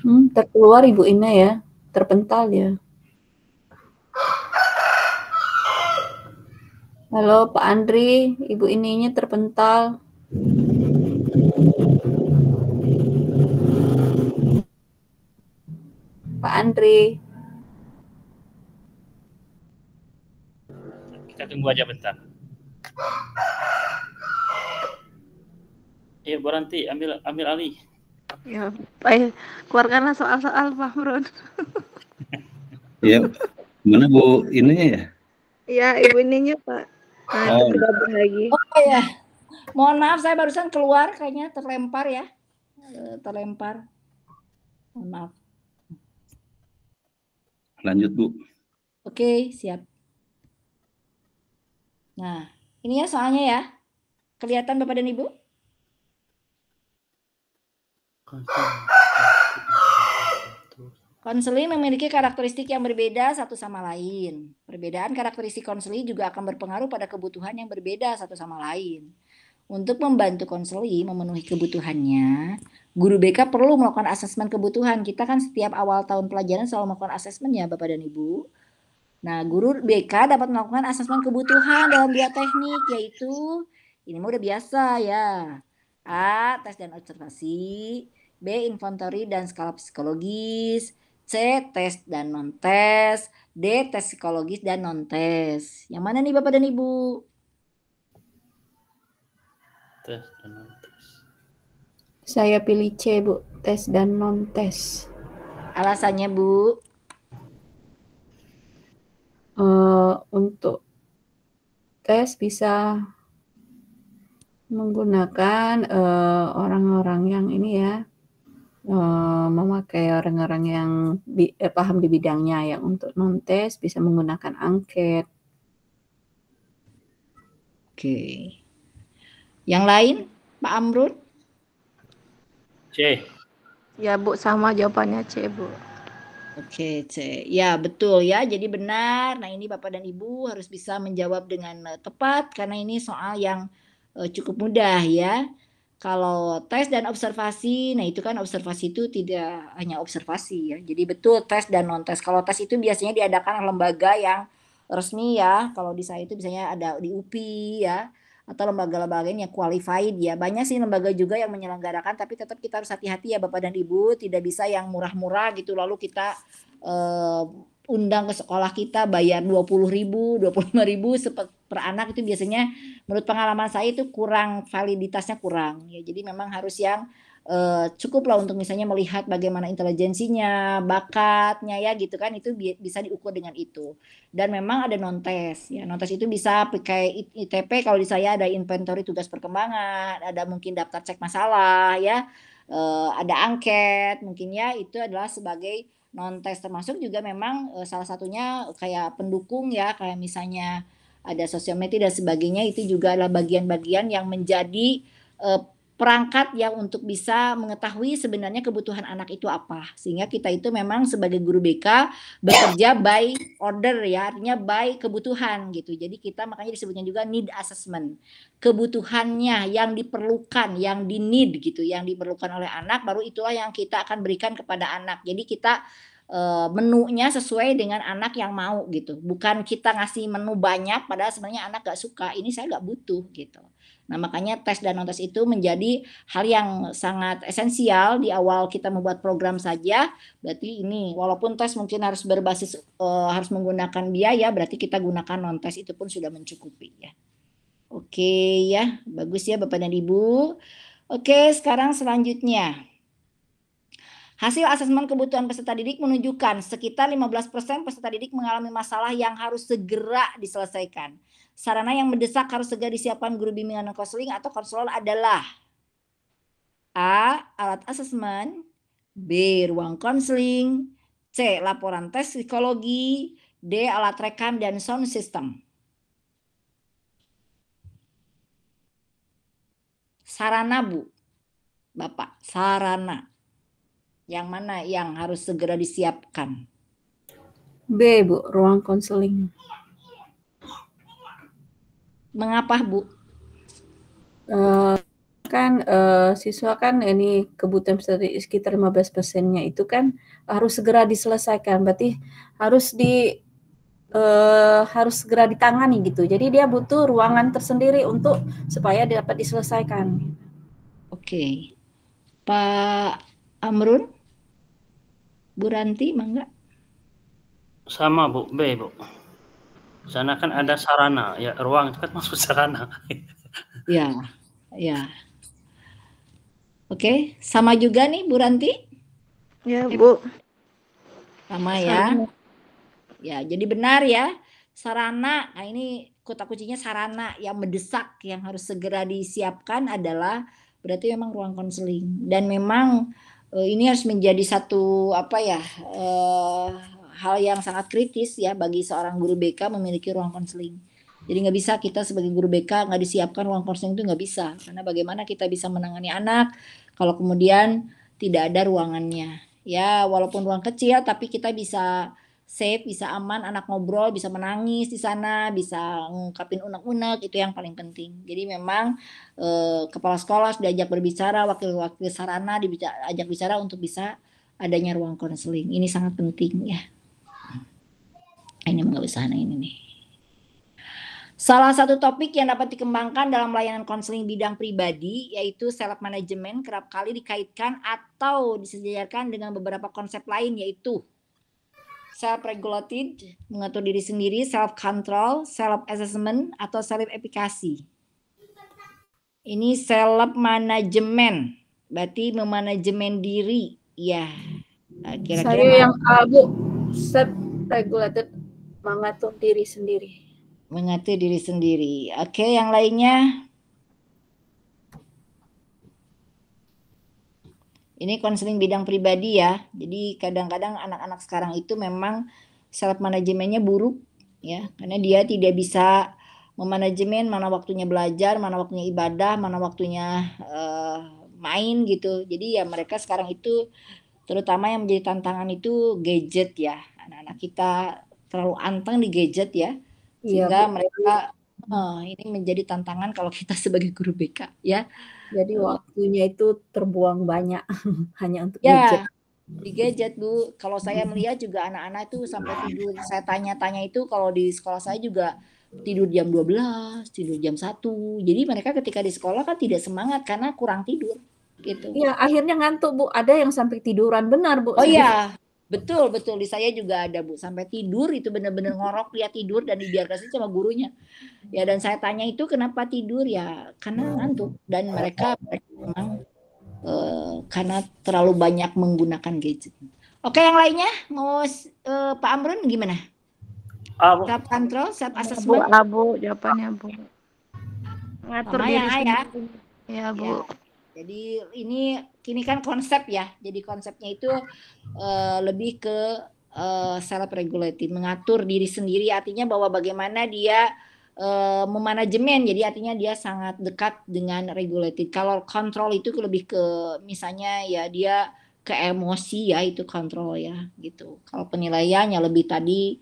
Terkeluar Ibu Ina ya, terpental ya. Halo Pak Andri, Ibu Ininya terpental. Pak Andri. Kita tunggu aja bentar. Ayo Bu Ranti, ambil alih. Ya, keluarkanlah soal-soal Pak Amrun. Ya, mana Bu ininya ya? Ya, Ibu ininya Pak. Nah, itu bergabung lagi. Oh ya, mohon maaf saya barusan keluar kayaknya terlempar ya. Terlempar. Mohon maaf. Lanjut Bu. Oke, siap. Nah, ini ya soalnya ya. Kelihatan Bapak dan Ibu? Konseling memiliki karakteristik yang berbeda satu sama lain. Perbedaan karakteristik konseling juga akan berpengaruh pada kebutuhan yang berbeda satu sama lain. Untuk membantu konseling memenuhi kebutuhannya, guru BK perlu melakukan asesmen kebutuhan. Kita kan setiap awal tahun pelajaran selalu melakukan asesmen ya Bapak dan Ibu. Nah, guru BK dapat melakukan asesmen kebutuhan dalam 2 teknik, yaitu ini mah udah biasa ya. A. Tes dan observasi. B. Inventory dan skala psikologis. C. Tes dan non-tes. D. Tes psikologis dan non-tes. Yang mana nih Bapak dan Ibu? Tes dan non-tes. Saya pilih C, Bu. Tes dan non-tes. Alasannya Bu? Untuk tes bisa menggunakan orang-orang yang ini ya, memakai orang-orang yang paham di bidangnya. Yang untuk non-tes bisa menggunakan angket. Oke. Yang lain, Pak Amrun? C. Ya, Bu, sama jawabannya C, Bu. Oke, C. Ya, betul ya. Jadi benar. Nah, ini Bapak dan Ibu harus bisa menjawab dengan tepat karena ini soal yang cukup mudah ya. Kalau tes dan observasi, nah itu kan observasi itu tidak hanya observasi ya. Jadi betul tes dan non-tes. Kalau tes itu biasanya diadakan oleh lembaga yang resmi ya. Kalau di saya itu biasanya ada di UPI ya. Atau lembaga-lembaga yang qualified ya. Banyak sih lembaga juga yang menyelenggarakan, tapi tetap kita harus hati-hati ya Bapak dan Ibu. Tidak bisa yang murah-murah gitu lalu kita undang ke sekolah kita bayar 20.000, 25.000 per anak, itu biasanya menurut pengalaman saya itu kurang, validitasnya kurang ya. Jadi memang harus yang cukup lah untuk misalnya melihat bagaimana intelijensinya, bakatnya ya gitu kan, itu bisa diukur dengan itu. Dan memang ada non-tes ya. Non-tes itu bisa pakai ITP, kalau di saya ada inventory tugas perkembangan, ada mungkin daftar cek masalah ya, ada angket mungkin ya, itu adalah sebagai non-tes. Termasuk juga memang salah satunya kayak pendukung ya, kayak misalnya ada sosiometri dan sebagainya, itu juga adalah bagian-bagian yang menjadi perangkat yang untuk bisa mengetahui sebenarnya kebutuhan anak itu apa. Sehingga kita itu memang sebagai guru BK bekerja by order ya, artinya by kebutuhan gitu. Jadi kita makanya disebutnya juga need assessment. Kebutuhannya yang diperlukan, yang di need gitu, yang diperlukan oleh anak, baru itulah yang kita akan berikan kepada anak. Jadi kita menunya sesuai dengan anak yang mau gitu. Bukan kita ngasih menu banyak padahal sebenarnya anak gak suka, ini saya gak butuh gitu. Nah, makanya tes dan non-tes itu menjadi hal yang sangat esensial di awal kita membuat program saja. Berarti ini walaupun tes mungkin harus berbasis harus menggunakan biaya, berarti kita gunakan non-tes itu pun sudah mencukupi ya. Oke ya, bagus ya Bapak dan Ibu. Oke, sekarang selanjutnya. Hasil asesmen kebutuhan peserta didik menunjukkan sekitar 15% peserta didik mengalami masalah yang harus segera diselesaikan. Sarana yang mendesak harus segera disiapkan guru bimbingan dan konseling atau konselor adalah A. Alat asesmen, B. Ruang konseling, C. Laporan tes psikologi, D. Alat rekam dan sound system. Sarana Bu, Bapak, sarana. Yang mana yang harus segera disiapkan? B, Bu, ruang konseling. Mengapa Bu? kan siswa kan ini kebutuhan sekitar 15%-nya itu kan harus segera diselesaikan. Berarti harus harus segera ditangani gitu. Jadi dia butuh ruangan tersendiri untuk supaya dapat diselesaikan. Oke. Pak Amrun, Bu Ranti, mangga. Sama Bu, B Bu. Sana kan ada sarana, ya ruang itu kan masuk sarana. Ya, ya. Oke, sama juga nih Bu Ranti? Ya, Bu. Sama ya. Ya, jadi benar ya. Sarana, nah ini kota kuncinya sarana yang mendesak yang harus segera disiapkan adalah berarti memang ruang konseling. Dan memang ini harus menjadi satu hal yang sangat kritis ya bagi seorang guru BK memiliki ruang konseling. Jadi nggak bisa kita sebagai guru BK nggak disiapkan ruang konseling itu nggak bisa. Karena bagaimana kita bisa menangani anak kalau kemudian tidak ada ruangannya. Ya walaupun ruang kecil tapi kita bisa safe, bisa aman, anak ngobrol, bisa menangis di sana, bisa ngungkapin unek-unek, itu yang paling penting. Jadi memang kepala sekolah sudah diajak berbicara, wakil-wakil sarana diajak bicara untuk bisa adanya ruang konseling. Ini sangat penting ya. Ini nggak bisa ini nih. Salah satu topik yang dapat dikembangkan dalam layanan konseling bidang pribadi yaitu self management kerap kali dikaitkan atau disejajarkan dengan beberapa konsep lain yaitu self-regulated, mengatur diri sendiri, self-control, self-assessment, atau self-efficacy. Ini self-management, berarti memanajemen diri. Ya, kira-kira. Saya yang Bu, self-regulated, mengatur diri sendiri. Mengatur diri sendiri. Oke, yang lainnya. Ini konseling bidang pribadi ya. Jadi kadang-kadang anak-anak sekarang itu memang self manajemennya buruk ya, karena dia tidak bisa memanajemen mana waktunya belajar, mana waktunya ibadah, mana waktunya main gitu. Jadi ya mereka sekarang itu terutama yang menjadi tantangan itu gadget ya. Anak-anak kita terlalu anteng di gadget ya. Sehingga mereka ini menjadi tantangan kalau kita sebagai guru BK ya. Jadi waktunya itu terbuang banyak hanya untuk gadget. Di gadget Bu. Kalau saya melihat juga anak-anak itu sampai tidur. Saya tanya-tanya itu kalau di sekolah saya juga tidur jam 12, tidur jam 1. Jadi mereka ketika di sekolah kan tidak semangat karena kurang tidur gitu. Iya, akhirnya ngantuk Bu. Ada yang sampai tiduran benar Bu. Oh iya. Betul. Di saya juga ada Bu. Sampai tidur itu benar-benar ngorok dia tidur dan dibiarkan saja sama gurunya. Ya dan saya tanya itu kenapa tidur ya karena ngantuk dan mereka memang karena terlalu banyak menggunakan gadget. Oke yang lainnya mau Pak Amrun gimana? Self control, self assessment. Bu, jawabannya Bu. Ngatur diri sendiri. Ya Bu. Ya. Jadi ini kan konsep ya. Jadi konsepnya itu lebih ke self regulated, mengatur diri sendiri artinya bahwa bagaimana dia memanajemen, jadi artinya dia sangat dekat dengan regulated. Kalau kontrol itu lebih ke misalnya ya dia ke emosi ya itu kontrol ya gitu. Kalau penilaiannya lebih tadi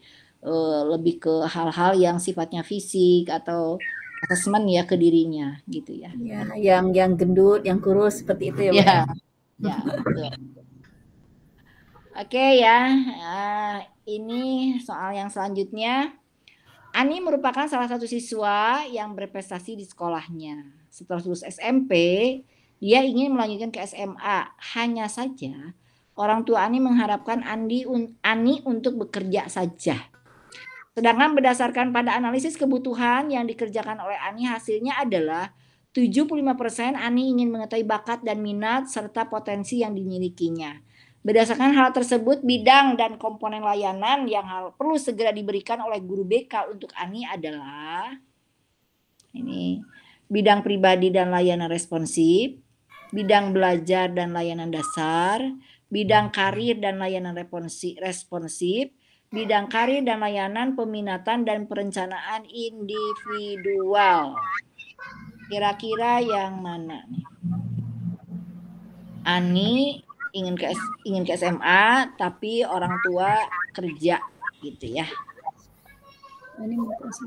lebih ke hal-hal yang sifatnya fisik atau assessment ya ke dirinya gitu ya. Ya, yang gendut, yang kurus seperti itu ya. Ya, betul. Oke ya, ini soal yang selanjutnya. Ani merupakan salah satu siswa yang berprestasi di sekolahnya. Setelah lulus SMP, dia ingin melanjutkan ke SMA. Hanya saja, orang tua Ani mengharapkan Ani untuk bekerja saja. Sedangkan berdasarkan pada analisis kebutuhan yang dikerjakan oleh Ani, hasilnya adalah 75% Ani ingin mengetahui bakat dan minat serta potensi yang dimilikinya. Berdasarkan hal tersebut, bidang dan komponen layanan yang perlu segera diberikan oleh guru BK untuk Ani adalah ini bidang pribadi dan layanan responsif, bidang belajar dan layanan dasar, bidang karir dan layanan responsif, bidang karir dan layanan peminatan dan perencanaan individual. Kira-kira yang mana nih? Ani ingin ke SMA tapi orang tua kerja gitu ya. Ini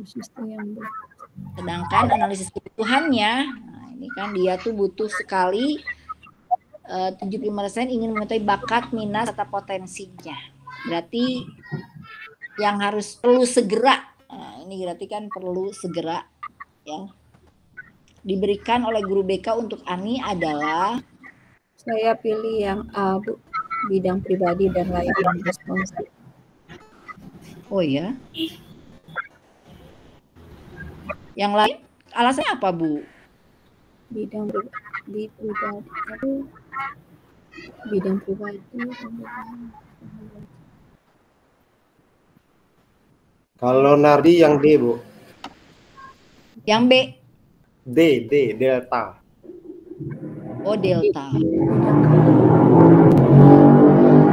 sistem yang sedangkan analisis kebutuhannya ini kan dia tuh butuh sekali 75% ingin mengetahui bakat, minat, serta potensinya. Berarti yang perlu segera, ini berarti kan perlu segera ya diberikan oleh guru BK untuk Ani adalah, Saya pilih yang A, Bu. Bidang pribadi dan layanan responsif. oh ya. Yang lain alasannya apa, Bu? Bidang pribadi. Bidang pribadi. Kalau Nardi yang D, Bu. Yang B. D, Delta. Oh, Delta.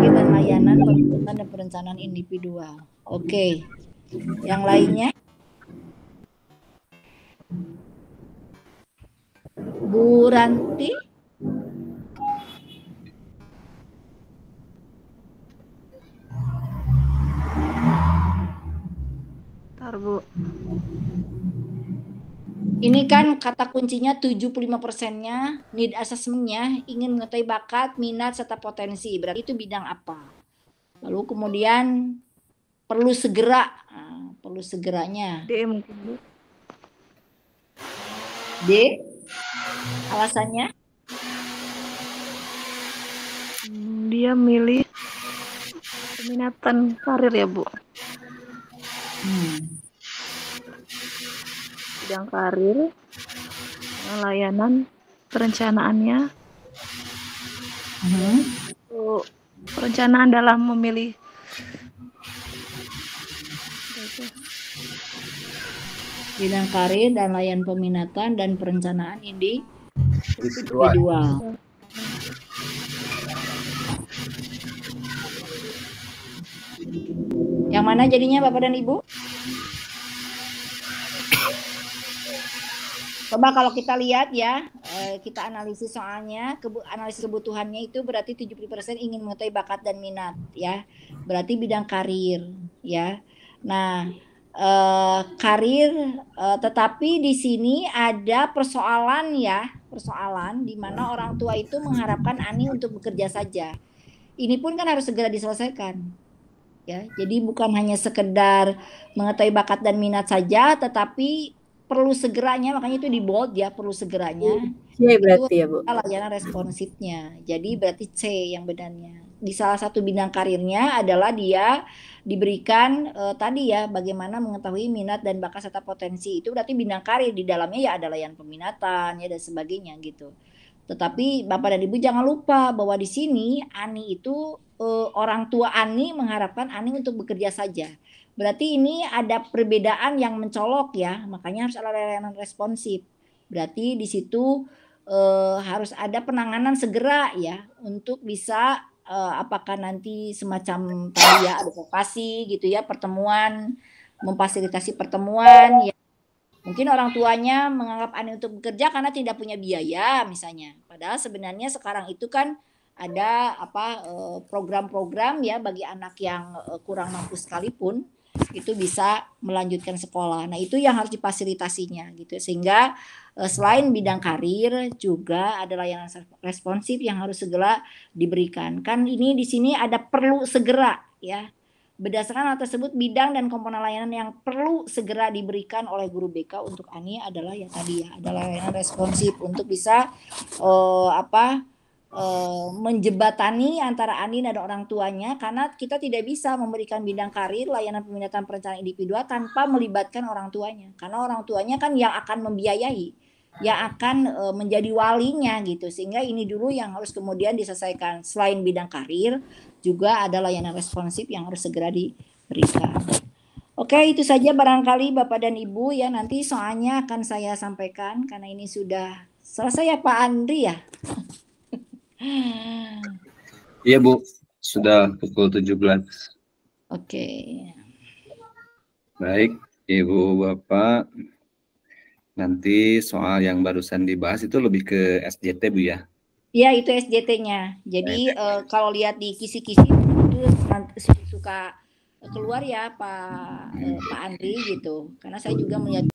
Dan layanan pembentukan dan perencanaan individual. Oke. Yang lainnya? Bu Ranti? Ntar, Bu. Ini kan kata kuncinya 75%-nya need assessment-nya ingin mengetahui bakat, minat, serta potensi. Berarti itu bidang apa? Lalu kemudian perlu segera. Nah, perlu segeranya. D mungkin, Bu. D. Alasannya? Dia milih peminatan karir ya, Bu. Bidang karir, layanan, perencanaannya, untuk perencanaan dalam memilih. Bidang karir dan layanan peminatan dan perencanaan Individual. individual. Yang mana jadinya Bapak dan Ibu? Coba kalau kita lihat ya, kita analisis soalnya, analisis kebutuhannya itu berarti 70% ingin mengetahui bakat dan minat ya. Berarti bidang karir ya. Nah, karir, tetapi di sini ada persoalan di mana orang tua itu mengharapkan Ani untuk bekerja saja. Ini pun kan harus segera diselesaikan. Ya, jadi bukan hanya sekedar mengetahui bakat dan minat saja, tetapi perlu segeranya, makanya itu di bold ya, perlu segeranya. C berarti ya, Bu. Layanan responsifnya. Jadi berarti C yang benarnya. Di salah satu bidang karirnya adalah dia diberikan tadi ya, bagaimana mengetahui minat dan bakat serta potensi. Itu berarti bidang karir, di dalamnya ya ada layanan peminatan ya dan sebagainya gitu. Tetapi Bapak dan Ibu jangan lupa bahwa di sini Ani itu orang tua Ani mengharapkan Ani untuk bekerja saja. Berarti ini ada perbedaan yang mencolok ya, makanya harus ada layanan responsif. Berarti di situ harus ada penanganan segera ya untuk bisa apakah nanti semacam tadi ya advokasi gitu ya, pertemuan, memfasilitasi pertemuan ya. Mungkin orang tuanya menganggap Ani untuk bekerja karena tidak punya biaya misalnya. Padahal sebenarnya sekarang itu kan ada program-program ya bagi anak yang kurang mampu sekalipun itu bisa melanjutkan sekolah. Nah, itu yang harus difasilitasinya gitu. Sehingga selain bidang karir juga ada layanan responsif yang harus segera diberikan. Kan ini di sini ada perlu segera ya. Berdasarkan hal tersebut, bidang dan komponen layanan yang perlu segera diberikan oleh guru BK untuk Ani adalah ya tadi ya, adalah layanan responsif untuk bisa menjebatani antara Ani dan orang tuanya, karena kita tidak bisa memberikan bidang karir, layanan peminatan perencanaan individual tanpa melibatkan orang tuanya, karena orang tuanya kan yang akan membiayai, yang akan menjadi walinya gitu. Sehingga ini dulu yang harus kemudian diselesaikan. Selain bidang karir juga ada layanan responsif yang harus segera diberikan. Oke, itu saja barangkali Bapak dan Ibu ya, nanti soalnya akan saya sampaikan karena ini sudah selesai ya Pak Andri ya. Iya, Bu. Sudah pukul 17. Oke. Baik, Ibu Bapak. Nanti soal yang barusan dibahas itu lebih ke SJT, Bu ya? Iya, itu SJT-nya. Jadi kalau lihat di kisi-kisi itu suka keluar ya Pak Andri gitu. Karena saya juga melihat